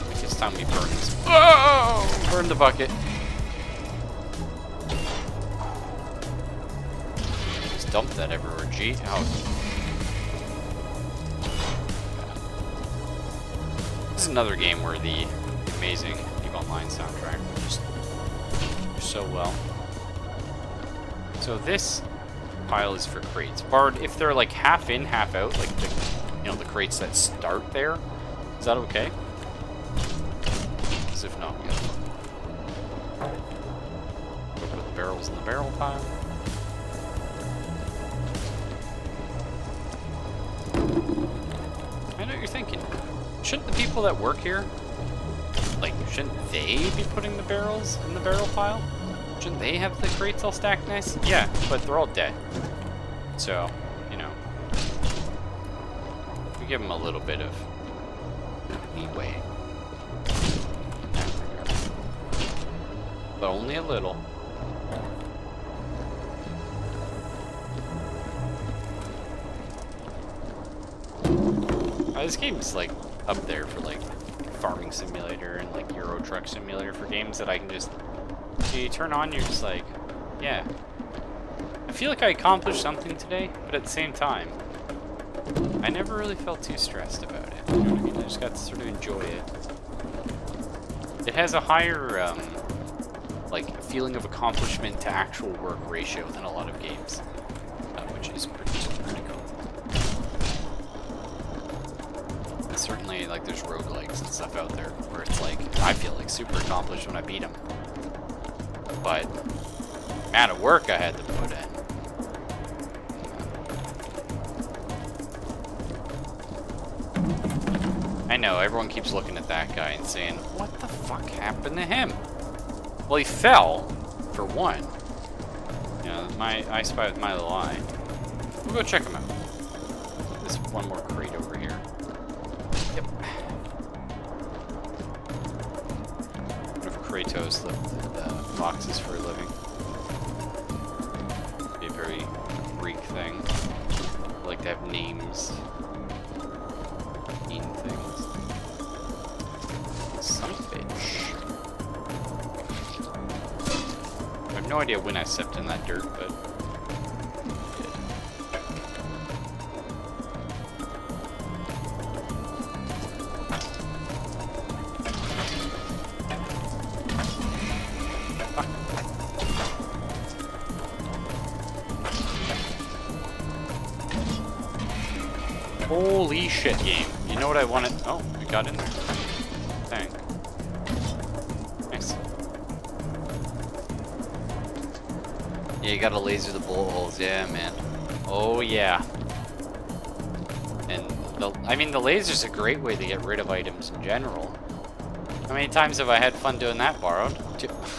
think it's time we burn this. Oh! Burn the bucket. Just dump that everywhere. Gee, how? This is another game where the amazing Eve Online soundtrack just so well. So this pile is for crates. Bard, if they're like half in, half out, like the, you know, the crates that start there, is that okay? Because if not, we gotta put the barrels in the barrel pile. I know what you're thinking. Shouldn't the people that work here, like, shouldn't they be putting the barrels in the barrel pile? Shouldn't they have the crates all stacked nice? Yeah, but they're all dead. So, you know, we give them a little bit of leeway. But only a little. This game's like up there for like Farming Simulator and like Euro Truck Simulator for games that I can just, you turn on, you're just like, yeah. I feel like I accomplished something today, but at the same time, I never really felt too stressed about it. You know what I mean? I just got to sort of enjoy it. It has a higher, like, feeling of accomplishment to actual work ratio than a lot of games, which is pretty cool. And certainly, like, there's roguelikes and stuff out there where it's like, I feel like super accomplished when I beat them. But the amount of work I had to put in. I know, everyone keeps looking at that guy and saying, what the fuck happened to him? Well, he fell, for one. You know, I spy with my little eye. We'll go check him out. There's one more crate over here. Yep. What if Kratos lifted boxes for a living? It'd be a very Greek thing. I like to have names. Mean things. Son of a bitch. I have no idea when I stepped in that dirt, but holy shit, game. You know what I wanted? Oh, we got in there. Dang. Nice. Yeah, you gotta laser the bullet holes. Yeah, man. Oh, yeah. And, I mean, the laser's a great way to get rid of items in general. How many times have I had fun doing that, Borrowed?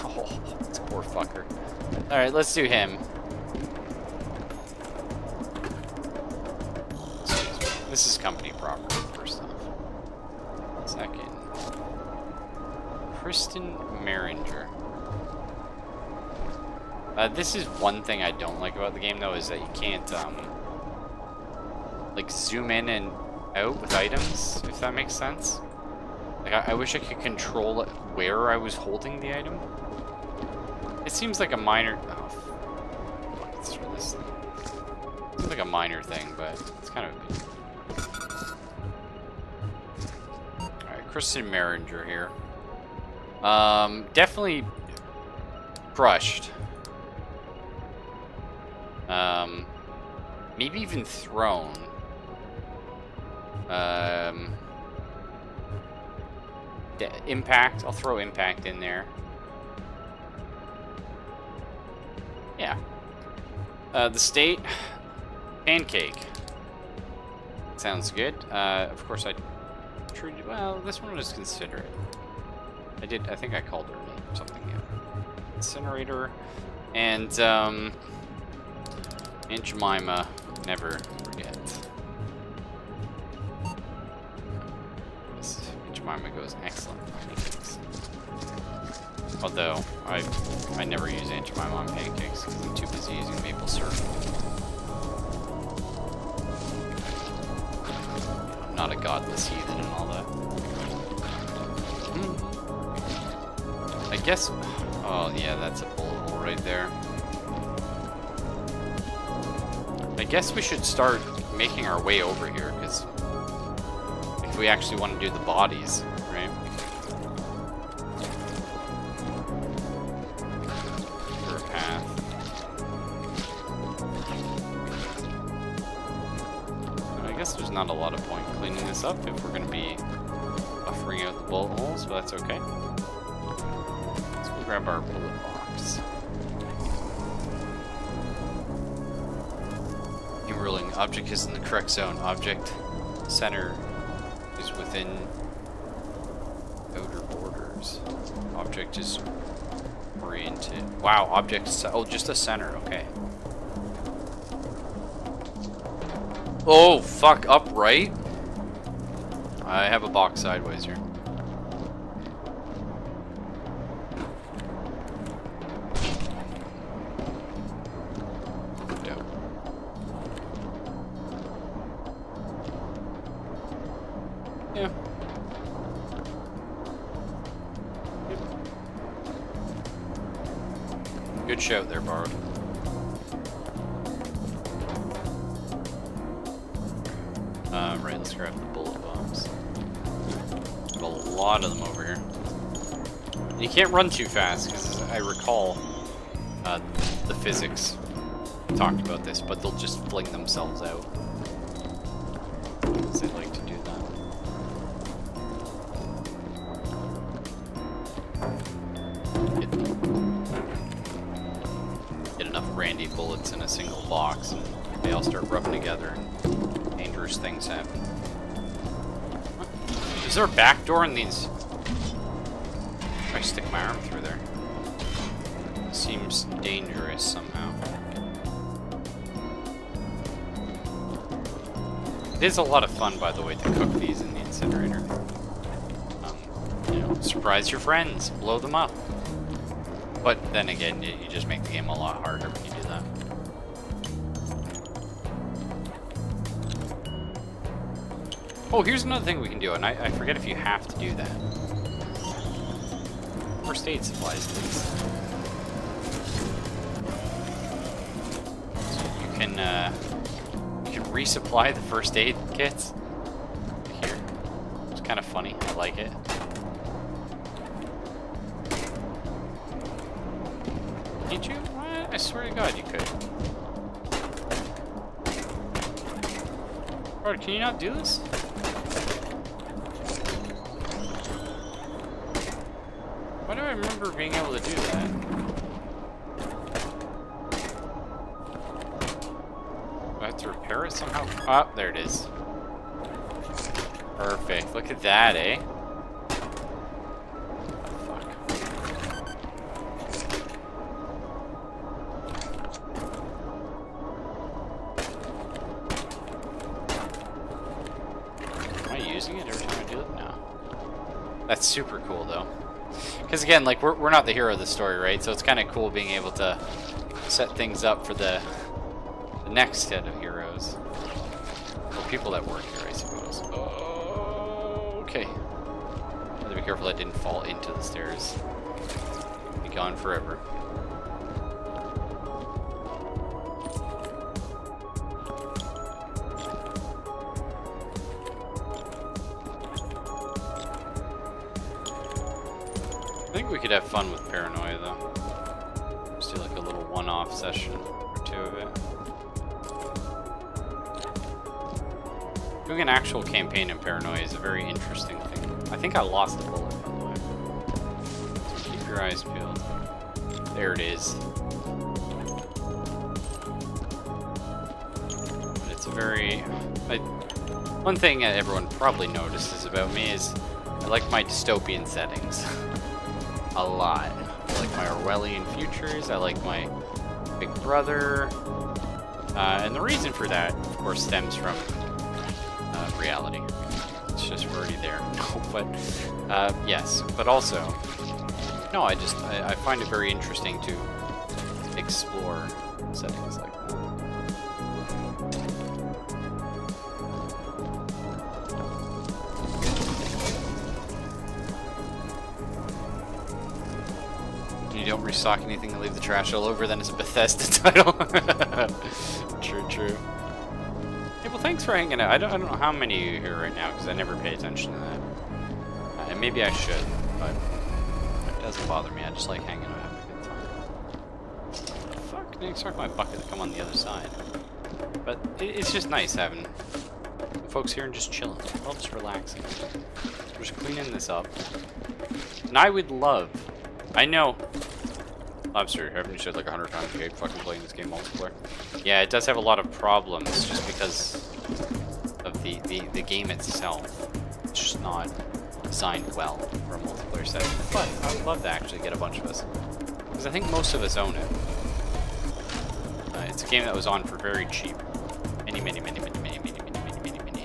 Oh, this poor fucker. Alright, let's do him. This is company property, first off. Second. Kristen Maringer. This is one thing I don't like about the game, though, is that you can't, like, zoom in and out with items, if that makes sense. Like, I wish I could control where I was holding the item. It seems like a minor... Oh, fuck, let's try this thing. It seems like a minor thing, but it's kind of a big... Kristen Maringer here. Definitely crushed. Maybe even thrown. Impact. I'll throw impact in there. Yeah. The state. Pancake. Sounds good. Of course, well, this one was considerate. I think I called her name or something, yeah. Incinerator. And, Aunt Jemima, never forget. Aunt Jemima goes excellent pancakes. Although, I never use Aunt Jemima on pancakes because I'm too busy using maple syrup. I'm not a godless heathen and all that. I guess... Oh, yeah, that's a bullet hole right there. I guess we should start making our way over here, because if we actually want to do the bodies, right? guess there's not a lot of point cleaning this up if we're going to be buffering out the bullet holes, but that's okay. Let's go grab our bullet box. New ruling. Object is in the correct zone. Object center is within outer borders. Object is oriented. Wow, object... Oh, just the center. Okay. Oh, fuck. Upright? I have a box sideways here. Dope. Yeah. Good shout there, Borrowed. Right, let's grab the bullet bombs. Got a lot of them over here. And you can't run too fast, because I recall the physics talked about this, but they'll just fling themselves out. Because they like to do that. Get enough randy bullets in a single box, and they all start rubbing together. Dangerous things happen. Is there a back door in these? If I stick my arm through there. Seems dangerous somehow. It is a lot of fun, by the way, to cook these in the incinerator. You know, surprise your friends, blow them up. But then again, you just make the game a lot harder when you do that. Oh, here's another thing we can do, and I forget if you have to do that. First aid supplies, please. So you can resupply the first aid kits here. It's kind of funny. I like it. Can't you? What? I swear to God, you could. Bro, can you not do this? Why do I remember being able to do that? Do I have to repair it somehow? Ah, there it is. Perfect. Look at that, eh? Fuck. Am I using it every time I do it? No. That's super cool, though. Because again, like, we're not the hero of the story, right? So it's kind of cool being able to set things up for the next set of heroes. Or people that work here, I suppose. Oh, okay. Have to be careful I didn't fall into the stairs. Be gone forever. I think we could have fun with paranoia, though. Just do like a little one-off session or two of it. Doing an actual campaign in paranoia is a very interesting thing. I think I lost a bullet, by the way. So keep your eyes peeled. There it is. But it's a very... one thing that everyone probably notices about me is I like my dystopian settings. A lot. I like my Orwellian futures, I like my Big Brother, and the reason for that, of course, stems from reality. It's just we're already there. No, but yes, but also, no, I find it very interesting to explore settings like that. You don't restock anything and leave the trash all over, then it's a Bethesda title. True, true. Hey, well, thanks for hanging out. I don't know how many of you are here right now, because I never pay attention to that. And maybe I should, but it doesn't bother me. I just like hanging out, having a good time. Fuck, I didn't expect my bucket to come on the other side. But it's just nice having folks here and just chilling. We're all just relaxing. We're just cleaning this up. And I would love... I know... I'm sorry, haven't you said like 100 times you hate fucking playing this game multiplayer? Yeah, it does have a lot of problems just because of the game itself. It's just not designed well for a multiplayer setting. But I would love to actually get a bunch of us. Because I think most of us own it. It's a game that was on for very cheap. Many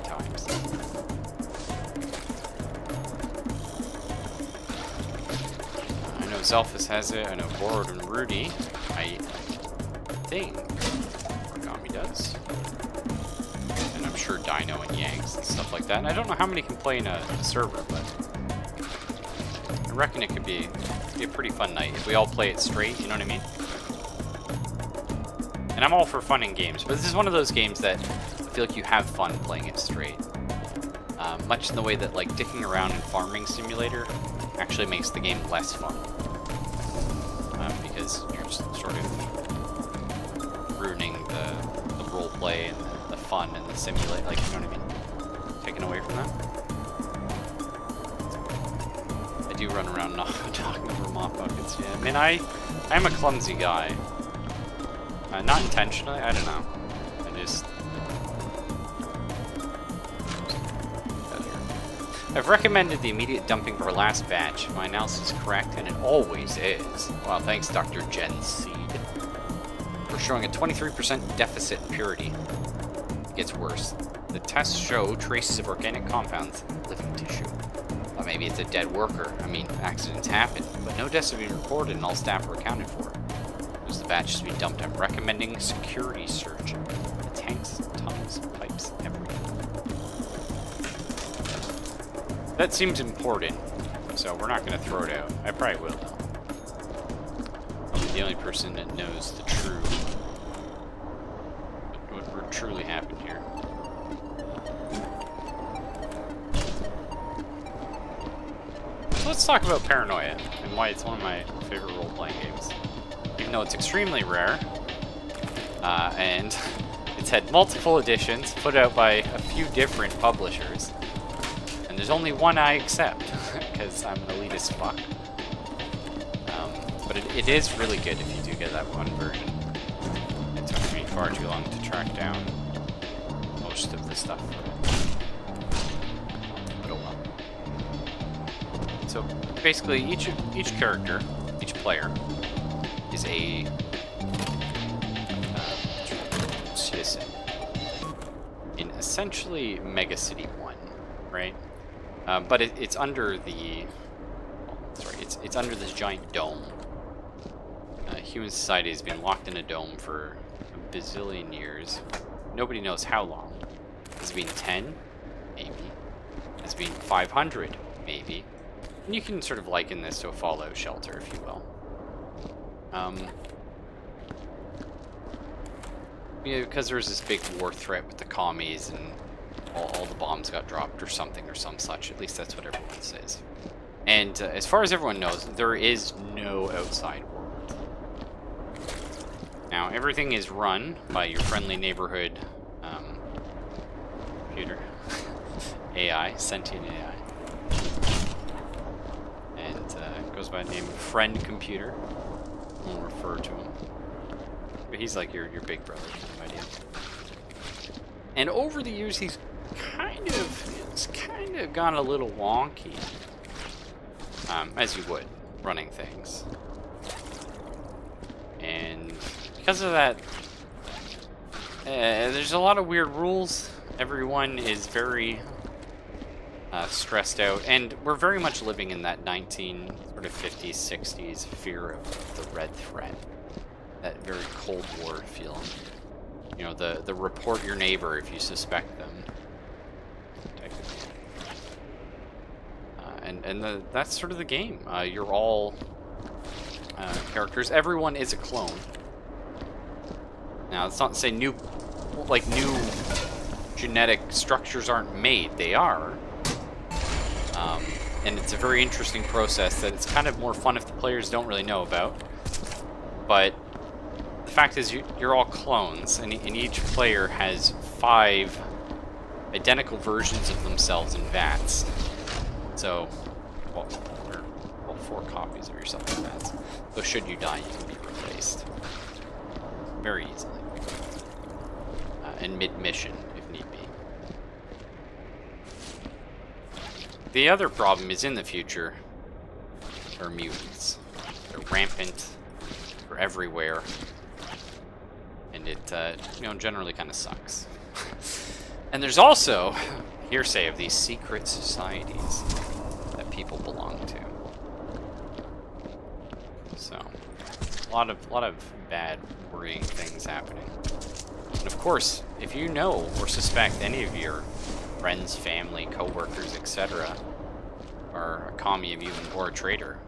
times. I know Zelphus has it, I know Borod and Rudy. I think Origami does. And I'm sure Dino and Yanks and stuff like that. And I don't know how many can play in a server, but I reckon it could be a pretty fun night if we all play it straight, you know what I mean? And I'm all for fun in games, but this is one of those games that I feel like you have fun playing it straight. Much in the way that like dicking around in Farming Simulator actually makes the game less fun. Because you're just sort of ruining the roleplay and the fun and the simulate, like, you know what I mean? Taken away from that. I do run around talking over mop buckets, yeah. I mean, I'm a clumsy guy. Not intentionally, I don't know. I just... I've recommended the immediate dumping of our last batch. My analysis is correct, and it always is. Well, thanks, Dr. Jen Seed. We're showing a 23% deficit in purity. It gets worse. The tests show traces of organic compounds in living tissue. Well, maybe it's a dead worker. I mean, accidents happen, but no deaths have been reported and all staff are accounted for. The batch is to be dumped. I'm recommending security search. Tanks, tunnels, pipes, everything. That seems important, so we're not going to throw it out. I probably will, though. I'm the only person that knows the true... what truly happened here. So let's talk about Paranoia, and why it's one of my favorite role-playing games. Even though it's extremely rare, and it's had multiple editions put out by a few different publishers, and there's only one I accept, because I'm an elitist fuck. But it is really good if you do get that one version. It took me far too long to track down most of the stuff for it. But oh well. So basically, each character, each player, is a citizen in essentially Mega City 1, right? But it's under the... sorry, it's under this giant dome. Human society has been locked in a dome for a bazillion years. Nobody knows how long. Has it been 10? Maybe. Has it been 500? Maybe. And you can sort of liken this to a fallout shelter, if you will. Yeah, because there's this big war threat with the commies and all the bombs got dropped or something or some such. At least that's what everyone says. And as far as everyone knows, there is no outside world. Now, everything is run by your friendly neighborhood computer. AI, sentient AI. And it goes by the name of Friend Computer. We'll refer to him. But he's like your big brother kind of idea. And over the years, it's kind of gone a little wonky. As you would, running things. And because of that, there's a lot of weird rules. Everyone is very stressed out, and we're very much living in that 1950s, 60s fear of the Red Threat. That very Cold War feeling. You know, the report your neighbor if you suspect them. That's sort of the game. You're all characters. Everyone is a clone. Now, it's not to say new genetic structures aren't made. They are. And it's a very interesting process that it's kind of more fun if the players don't really know about. But the fact is you're all clones, and each player has 5 identical versions of themselves in vats. So, well, 4 copies of yourself in vats. So should you die, you can be replaced very easily. In mid-mission, if need be. The other problem is in the future are mutants. They're rampant. They're everywhere. And it, you know, generally kind of sucks. And there's also hearsay of these secret societies that people belong to. So, a lot of bad, worrying things happening. And of course, if you know or suspect any of your friends, family, co-workers, etc. are a commie, a mutant, or a traitor,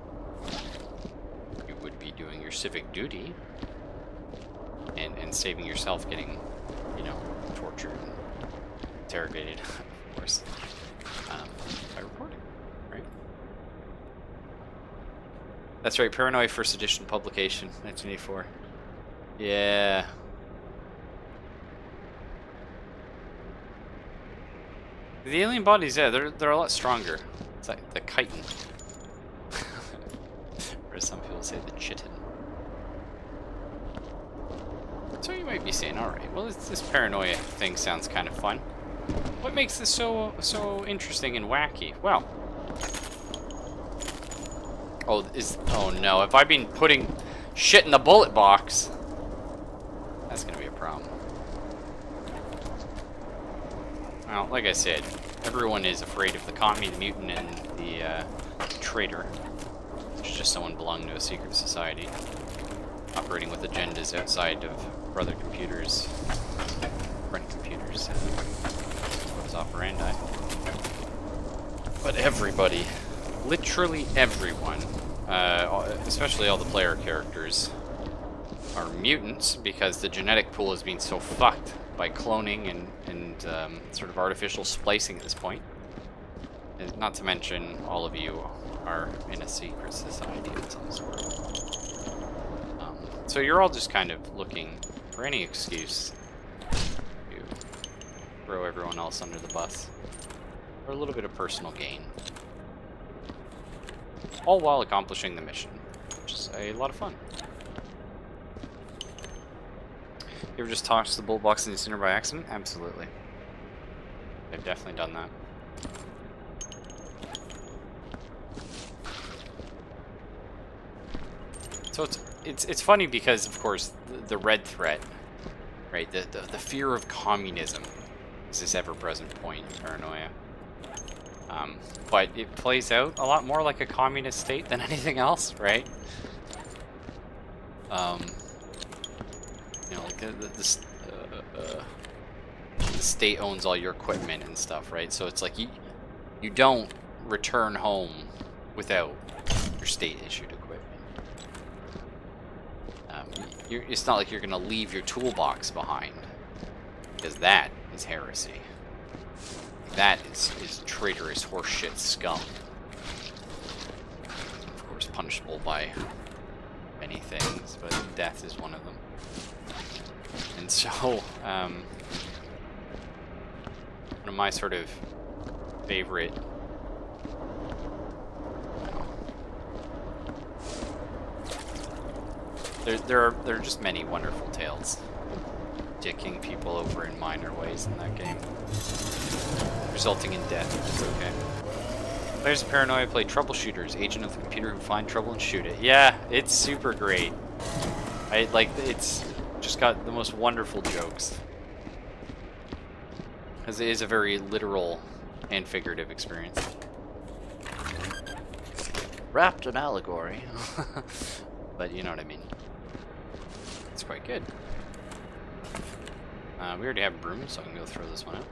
you would be doing your civic duty and saving yourself getting, you know, tortured and interrogated, of course, by reporting, right? That's right, Paranoia First Edition publication, 1984. Yeah. The alien bodies, yeah, they're a lot stronger. It's like the chitin. Or as some people say, the chitin. So you might be saying, alright, well this paranoia thing sounds kind of fun. What makes this so interesting and wacky? Well. Oh no, have I been putting shit in the bullet box? That's gonna be a problem. Well, like I said, everyone is afraid of the commie, the mutant, and the traitor. Which is just someone belonging to a secret society. Operating with agendas outside of brother computers. Friend computers. Modus operandi. But everybody, literally everyone, especially all the player characters, are mutants because the genetic pool is being so fucked by cloning and sort of artificial splicing at this point. And not to mention, all of you are in a secret society of some sort. So you're all just kind of looking for any excuse to throw everyone else under the bus. For a little bit of personal gain. All while accomplishing the mission, which is a lot of fun. You ever just tossed the bullet box in the incinerator by accident? Absolutely. I've definitely done that. So it's funny because, of course, the red threat, right? The fear of communism is this ever-present point in Paranoia. But it plays out a lot more like a communist state than anything else, right? You know, like the state owns all your equipment and stuff, right? So it's like you don't return home without your state-issued equipment. It's not like you're gonna leave your toolbox behind, because that is heresy. That is traitorous horseshit scum. Of course, punishable by many things, but death is one of them. And so, one of my sort of favorite, there are just many wonderful tales dicking people over in minor ways in that game, resulting in death. It's okay. Players of Paranoia play troubleshooters, agent of the computer who find trouble and shoot it. Yeah, it's super great. It's just got the most wonderful jokes. Because it is a very literal and figurative experience. Wrapped in allegory. But you know what I mean. It's quite good. We already have brooms, so I can go throw this one out.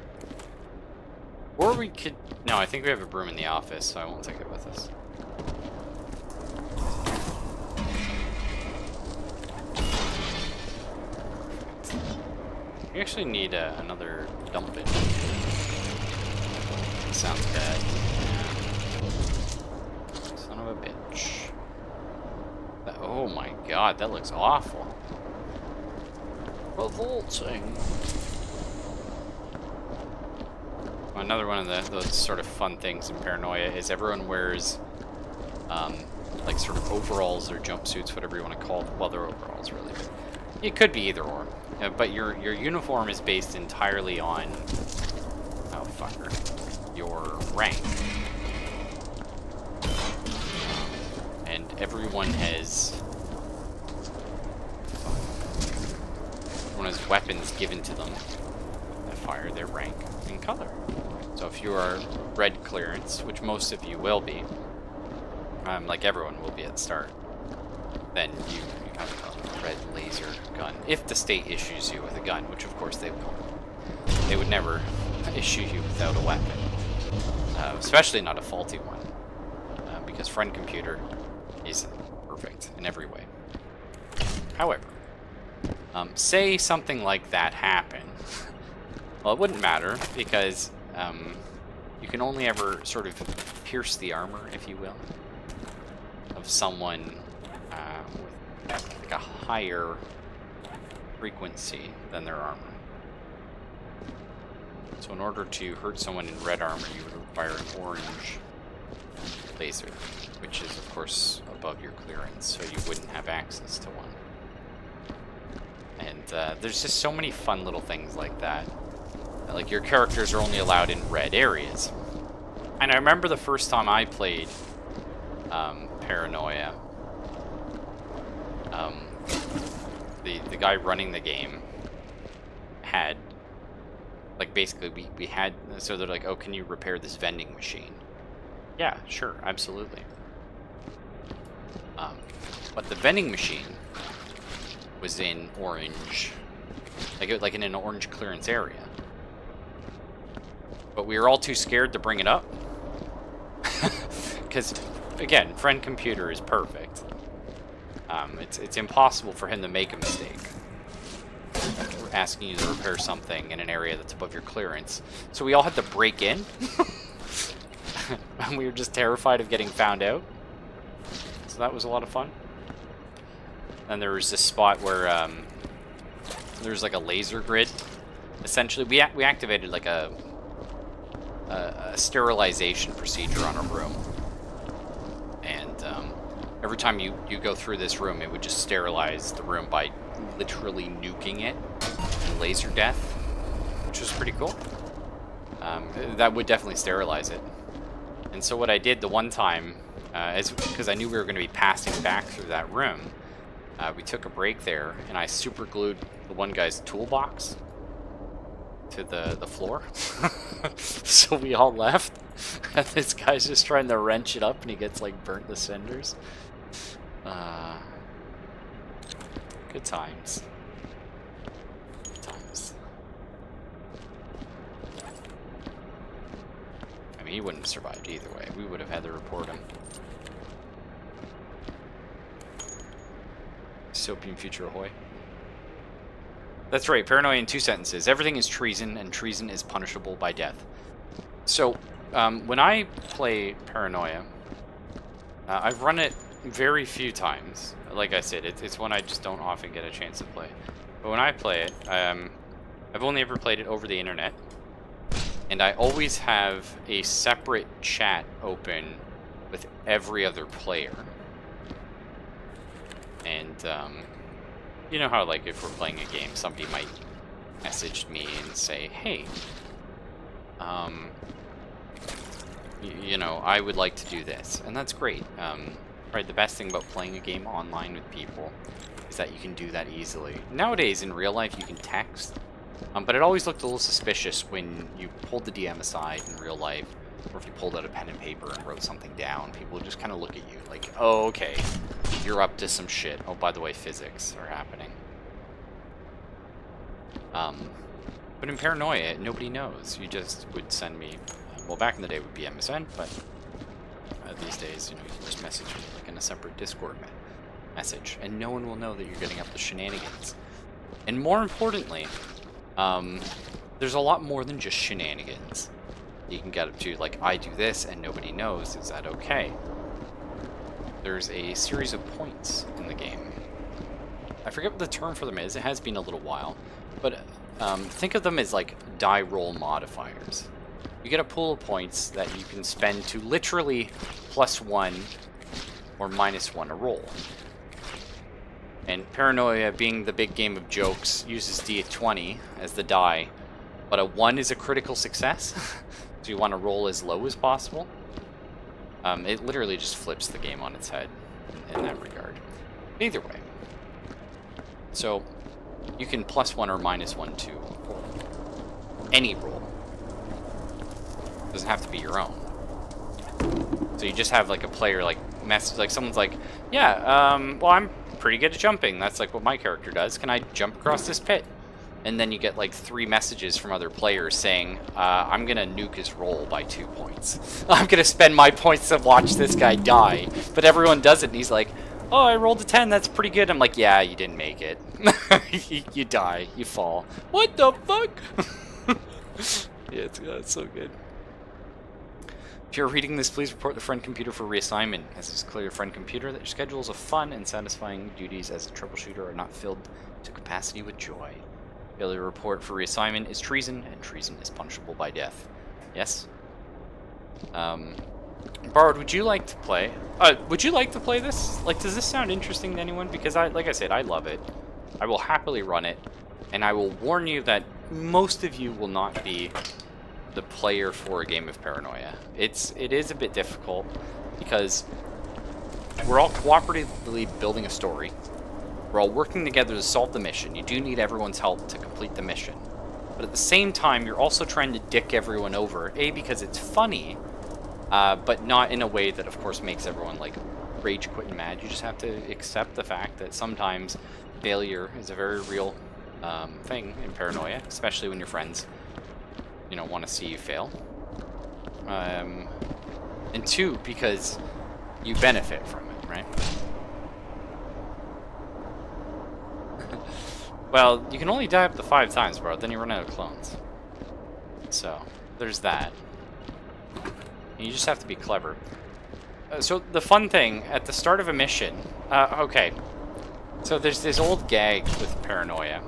Or we could... No, I think we have a broom in the office, so I won't take it with us. We actually need another dump bin. Sounds bad. Son of a bitch. Oh my god, that looks awful. Revolting. another one of those sort of fun things in Paranoia is everyone wears, like sort of overalls or jumpsuits, whatever you want to call them. Well, they're overalls, really. But it could be either or. But your uniform is based entirely on, oh fucker, your rank. And everyone has weapons given to them that fire their rank and color. So if you are red clearance, which most of you will be, like everyone will be at the start, then you have a red laser gun. If the state issues you with a gun, which of course they will. They would never issue you without a weapon. Especially not a faulty one. Because friend computer is perfect in every way. However, say something like that happened. Well, it wouldn't matter, because you can only ever sort of pierce the armor, if you will, of someone with like a higher frequency than their armor. So in order to hurt someone in red armor, you would require an orange laser, which is of course above your clearance, so you wouldn't have access to one. And there's just so many fun little things like that. Like, your characters are only allowed in red areas. And I remember the first time I played Paranoia, the guy running the game had, like, basically we had, so they're like, oh, can you repair this vending machine? Yeah, sure, absolutely. But the vending machine was in orange, like in an orange clearance area. But we were all too scared to bring it up. Because, again, friend computer is perfect. It's impossible for him to make a mistake. We're asking you to repair something in an area that's above your clearance. So we all had to break in. And we were just terrified of getting found out. So that was a lot of fun. And there was this spot where there was like a laser grid. Essentially, we activated like a sterilization procedure on a room. And every time you go through this room, it would just sterilize the room by literally nuking it in laser death, which was pretty cool. That would definitely sterilize it. And so what I did the one time, because I knew we were going to be passing back through that room, we took a break there, and I super glued the one guy's toolbox to the floor. So we all left, and this guy's just trying to wrench it up, and he gets like burnt to cinders. Good times. Good times. I mean, he wouldn't have survived either way. We would have had to report him. Dystopian future ahoy. That's right, paranoia in 2 sentences. Everything is treason, and treason is punishable by death. So, when I play Paranoia, I've run it very few times. Like I said, it's one I just don't often get a chance to play. But when I play it, I've only ever played it over the internet. And I always have a separate chat open with every other player. And, you know how, like, if we're playing a game, somebody might message me and say, hey, you know, I would like to do this. And that's great. Right, the best thing about playing a game online with people is that you can do that easily. Nowadays, in real life, you can text. But it always looked a little suspicious when you pulled the DM aside in real life, or if you pulled out a pen and paper and wrote something down. People would just kind of look at you like, oh, okay, you're up to some shit. Oh, by the way, physics are happening. But in Paranoia, nobody knows. You just would send me, well, back in the day it would be MSN, but these days, you know, you can just message me like in a separate Discord message, and no one will know that you're getting up to shenanigans. And more importantly, there's a lot more than just shenanigans. You can get up to, like, I do this and nobody knows. Is that okay? There's a series of points in the game. I forget what the term for them is. It has been a little while. But think of them as, like, die roll modifiers. you get a pool of points that you can spend to literally +1 or -1 a roll. And Paranoia, being the big game of jokes, uses D20 as the die, but a 1 is a critical success, so you want to roll as low as possible. It literally just flips the game on its head in that regard. Either way. So, you can +1 or -1 to any roll. It doesn't have to be your own. So you just have like a player like someone's like, yeah, well, I'm pretty good at jumping. That's like what my character does. Can I jump across this pit? And then you get like 3 messages from other players saying, I'm gonna nuke his roll by 2 points. I'm gonna spend my points to watch this guy die. But everyone does it, and he's like, oh, I rolled a 10, that's pretty good. I'm like, yeah, you didn't make it. You die, you fall. What the fuck? Yeah, it's so good. If you're reading this, please report the friend computer for reassignment, as it's clear your friend computer that your schedules of fun and satisfying duties as a troubleshooter are not filled to capacity with joy. Failure to report for reassignment is treason, and treason is punishable by death. Yes? Bard, would you like to play? Would you like to play this? Like, does this sound interesting to anyone? Because like I said, I love it. I will happily run it, and I will warn you that most of you will not be the player for a game of Paranoia. It is a bit difficult because we're all cooperatively building a story. We're all working together to solve the mission. You do need everyone's help to complete the mission. But at the same time, you're also trying to dick everyone over. A, because it's funny, but not in a way that, of course, makes everyone, like, rage quit and mad. You just have to accept the fact that sometimes failure is a very real thing in Paranoia, especially when your friends, you know, want to see you fail. And 2, because you benefit from it, right? Well, you can only die up to 5 times, bro. Then you run out of clones. So, there's that. And you just have to be clever. So, the fun thing, at the start of a mission... okay. So, there's this old gag with Paranoia.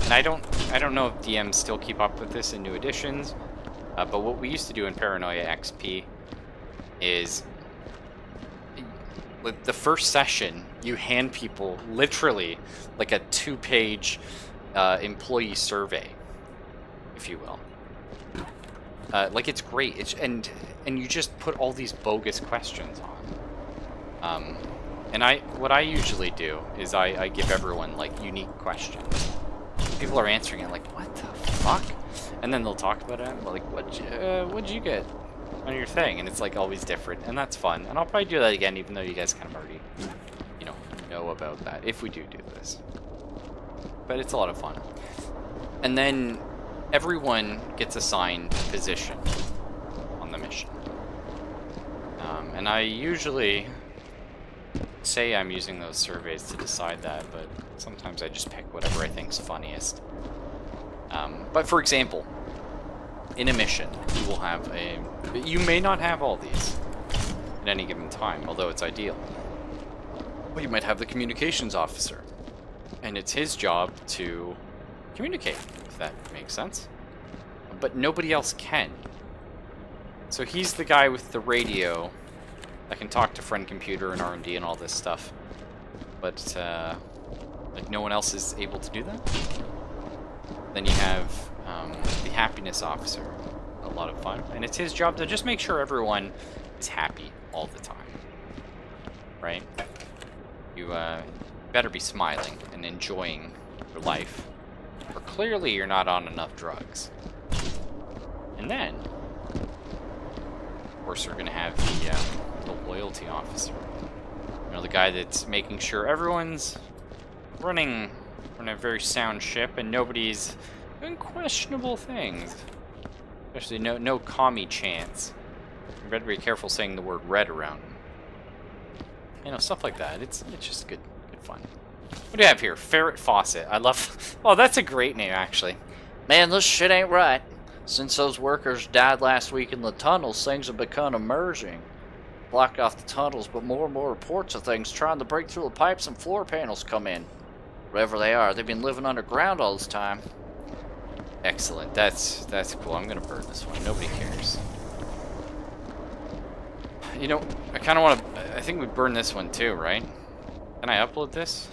And I don't know if DMs still keep up with this in new editions. But what we used to do in Paranoia XP is... with the first session, you hand people literally like a 2-page employee survey, if you will. Like, it's great. And you just put all these bogus questions on. And what I usually do is I give everyone like unique questions. People are answering it like, what the fuck? And then they'll talk about it. Like, what'd you get on your thing? And it's like always different, and that's fun. And I'll probably do that again, even though you guys kind of already, you know about that, if we do this. But it's a lot of fun. And then everyone gets assigned a position on the mission. And I usually say I'm using those surveys to decide that, but sometimes I just pick whatever I think's funniest. But for example, in a mission, you will have you may not have all these at any given time, although it's ideal. But you might have the communications officer, and it's his job to communicate, if that makes sense. But nobody else can. So he's the guy with the radio that can talk to friend computer and R&D and all this stuff. But, like, no one else is able to do that. Then you have the happiness officer. A lot of fun. And it's his job to just make sure everyone is happy all the time. Right? You better be smiling and enjoying your life. Or clearly you're not on enough drugs. And then, of course, we're going to have the loyalty officer. You know, the guy that's making sure everyone's running on a very sound ship and nobody's doing questionable things. Especially no commie chants. You better be careful saying the word red around. You know, stuff like that. It's just good fun. What do you have here? Ferret Faucet. I love... Oh, that's a great name, actually. Man, this shit ain't right. Since those workers died last week in the tunnels, things have become emerging. Blocked off the tunnels, but more and more reports of things trying to break through the pipes and floor panels come in. Wherever they are, they've been living underground all this time. Excellent. That's cool. I'm gonna burn this one. Nobody cares. You know, I kind of want to. I think we burn this one too, right? Can I upload this?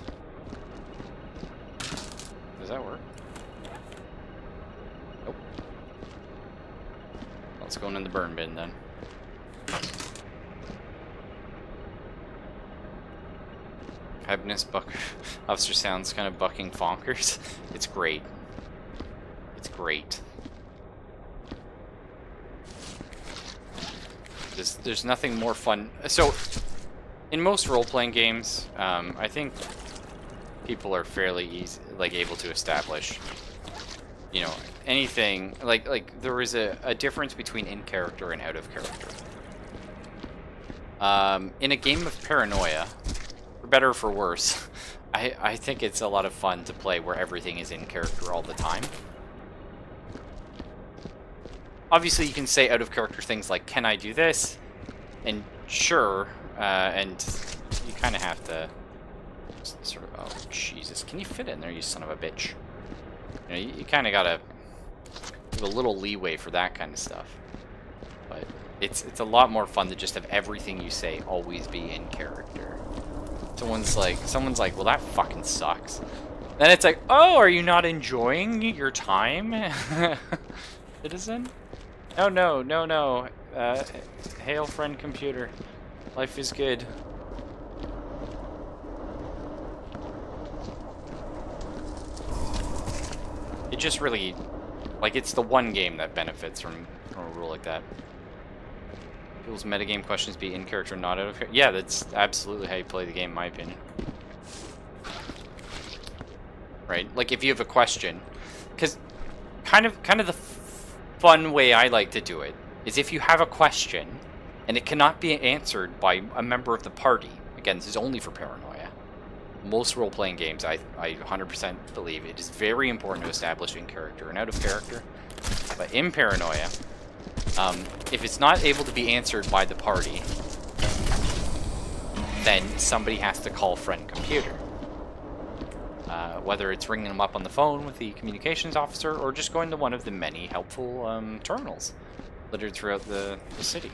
Does that work? Nope. Let's go in the burn bin then. Happiness buck. Officer sounds kind of bucking fonkers. It's great. It's great. There's nothing more fun. So, in most role-playing games, I think people are fairly easy, like able to establish, you know, anything. Like there is a difference between in character and out of character. In a game of paranoia, for better or for worse, I think it's a lot of fun to play where everything is in character all the time. Obviously, you can say out of character things like, can I do this? And sure, and you kind of have to sort of, oh, Jesus. Can you fit in there, you son of a bitch? You know, you kind of got to give a little leeway for that kind of stuff. But it's a lot more fun to just have everything you say always be in character. Someone's like, well, that fucking sucks. Then it's like, oh, are you not enjoying your time, citizen? Oh, no. Hail, friend computer. Life is good. It just really, like, it's the one game that benefits from a rule like that. People's metagame questions be in character, not out of character. Yeah, that's absolutely how you play the game, in my opinion. Right? Like, if you have a question, because kind of the fun way I like to do it is if you have a question and it cannot be answered by a member of the party. Again, this is only for paranoia. Most role-playing games, I 100% believe it is very important to establish in character and out of character. But in paranoia, if it's not able to be answered by the party, then somebody has to call friend computer. Whether it's ringing them up on the phone with the communications officer or just going to one of the many helpful terminals littered throughout the city.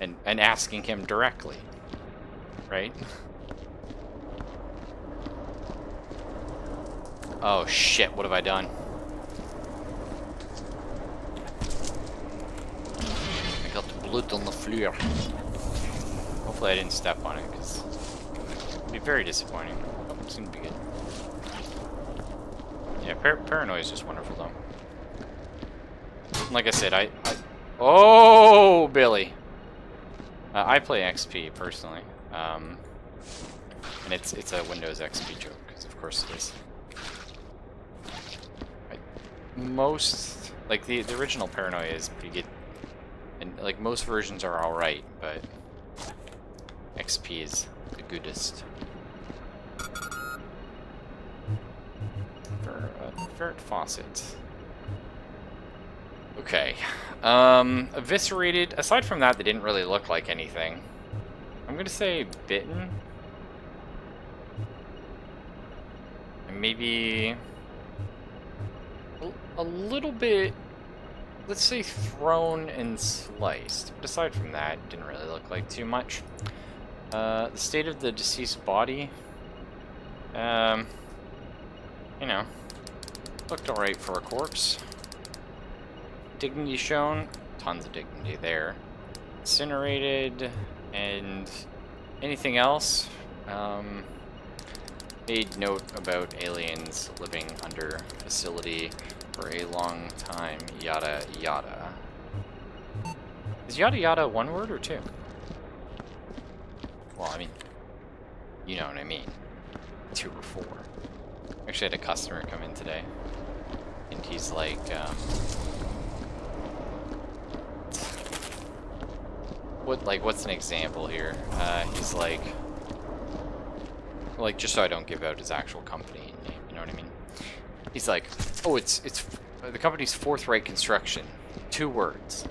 And asking him directly. Right? Oh shit, what have I done? I got blood on the floor. Hopefully I didn't step on it, because it'd be very disappointing. Oh, it's gonna be good. Yeah, paranoia is just wonderful, though. Like I said, oh, Billy! I play XP, personally. And it's a Windows XP joke, because of course it is. Most, like, the original Paranoia is pretty good, and, like, most versions are alright, but XP is the goodest. Ferret faucet. Okay. Eviscerated. Aside from that, they didn't really look like anything. I'm gonna say bitten. And maybe a little bit, let's say, thrown and sliced. But aside from that, it didn't really look like too much. The state of the deceased body, you know, looked alright for a corpse. Dignity shown, tons of dignity there. Incinerated, and anything else? Made note about aliens living under facility for a long time, yada yada. Is yada yada one word or two? Well, I mean, you know what I mean. 2 or 4. Actually, I had a customer come in today, and he's like, what's an example here? He's like, just so I don't give out his actual company name, you know what I mean? He's like, oh, it's the company's Forthright Construction, 2 words.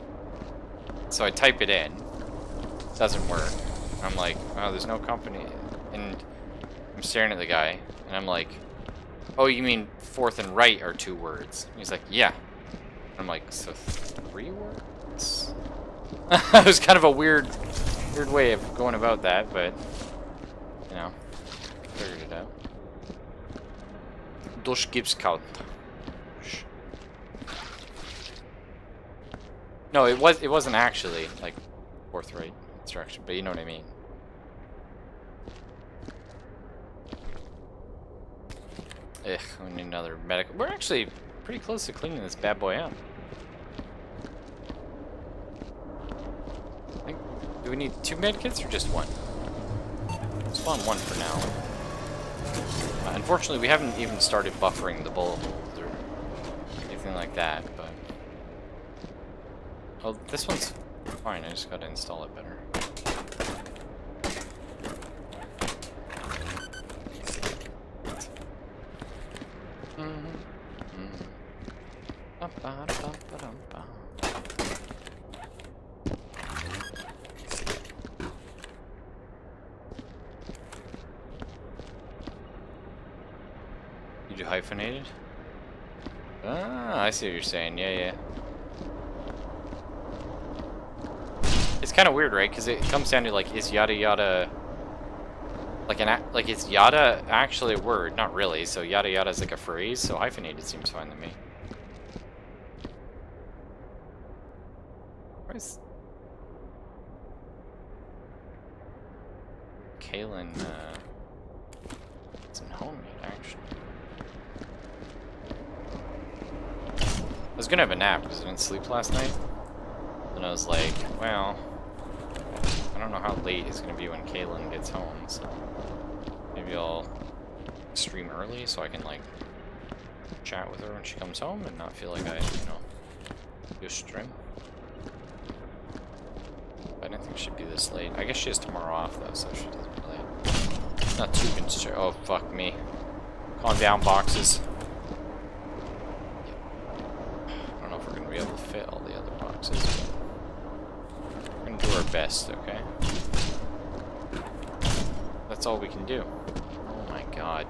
So I type it in, doesn't work. I'm like, oh, there's no company, and I'm staring at the guy, and I'm like, Oh, you mean fourth and right are 2 words? He's like, yeah. I'm like, so 3 words? It was kind of a weird way of going about that, but, you know, figured it out. Das gibt's count. No, it wasn't actually, like, fourth right instruction, but you know what I mean. Ugh, we need another medical. We're actually pretty close to cleaning this bad boy up. I think, do we need 2 medkits or just 1? Spawn 1 for now. Unfortunately, we haven't even started buffering the bullet holes or anything like that, but... Oh, this one's fine, I just gotta install it better. You do hyphenated? Ah, I see what you're saying. Yeah, yeah. It's kind of weird, right? Because it comes down to like, is yada yada like is yada actually a word? Not really. So yada yada is like a phrase. So hyphenated seems fine to me. Where's Kalen? Isn't home yet, actually. I was gonna have a nap because I didn't sleep last night. And I was like, well, I don't know how late it's gonna be when Kaylin gets home, so maybe I'll stream early so I can like chat with her when she comes home and not feel like I, do a stream. I don't think she'd be this late. I guess she has tomorrow off though, so she doesn't be late. Not too concerned. Oh, fuck me. Calm down, boxes. I don't know if we're gonna be able to fit all the other boxes, but we're gonna do our best, okay? That's all we can do. Oh my god.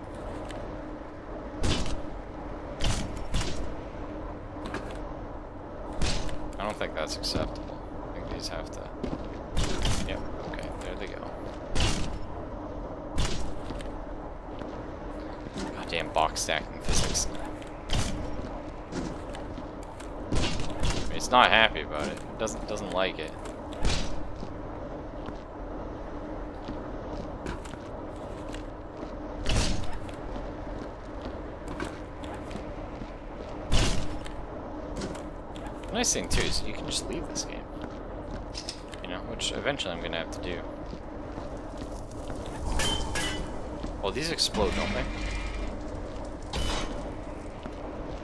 I don't think that's acceptable. I think these have to... Yep, okay, there they go. Goddamn box stacking physics. I mean, it's not happy about it. It doesn't like it. The nice thing too is you can just leave this game. Which eventually I'm gonna have to do. Oh, these explode, don't they?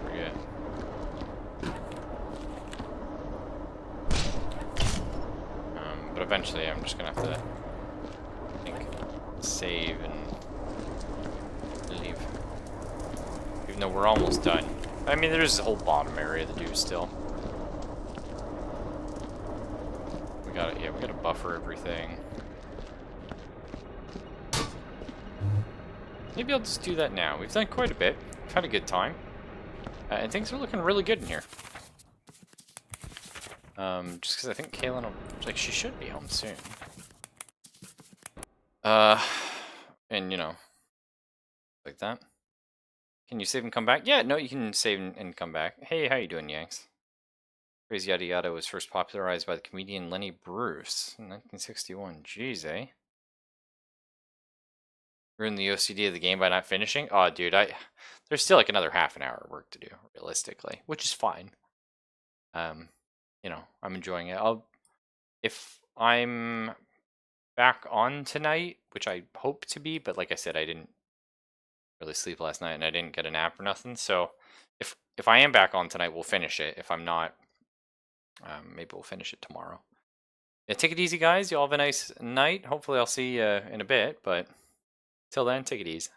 Forget. But eventually I'm just gonna have to, I think, save and leave. Even though we're almost done. I mean, there's a whole bottom area to do still. We gotta buffer everything. Maybe I'll just do that now. We've done quite a bit. We've had a good time. And things are looking really good in here. Just because I think Kaylin will, like, she should be home soon. And, like that. Can you save and come back? Yeah, no, you can save and come back. Hey, how you doing, Yanks? Phrase yada yada was first popularized by the comedian Lenny Bruce in 1961. Jeez, eh? Ruin the OCD of the game by not finishing? Oh, dude, there's still like another half an hour of work to do, realistically, which is fine. I'm enjoying it. If I'm back on tonight, which I hope to be, but like I said, I didn't really sleep last night and I didn't get a nap or nothing. So if I am back on tonight, we'll finish it. If I'm not, maybe we'll finish it tomorrow. Yeah, take it easy, guys. You all have a nice night. Hopefully I'll see you in a bit, but till then, take it easy.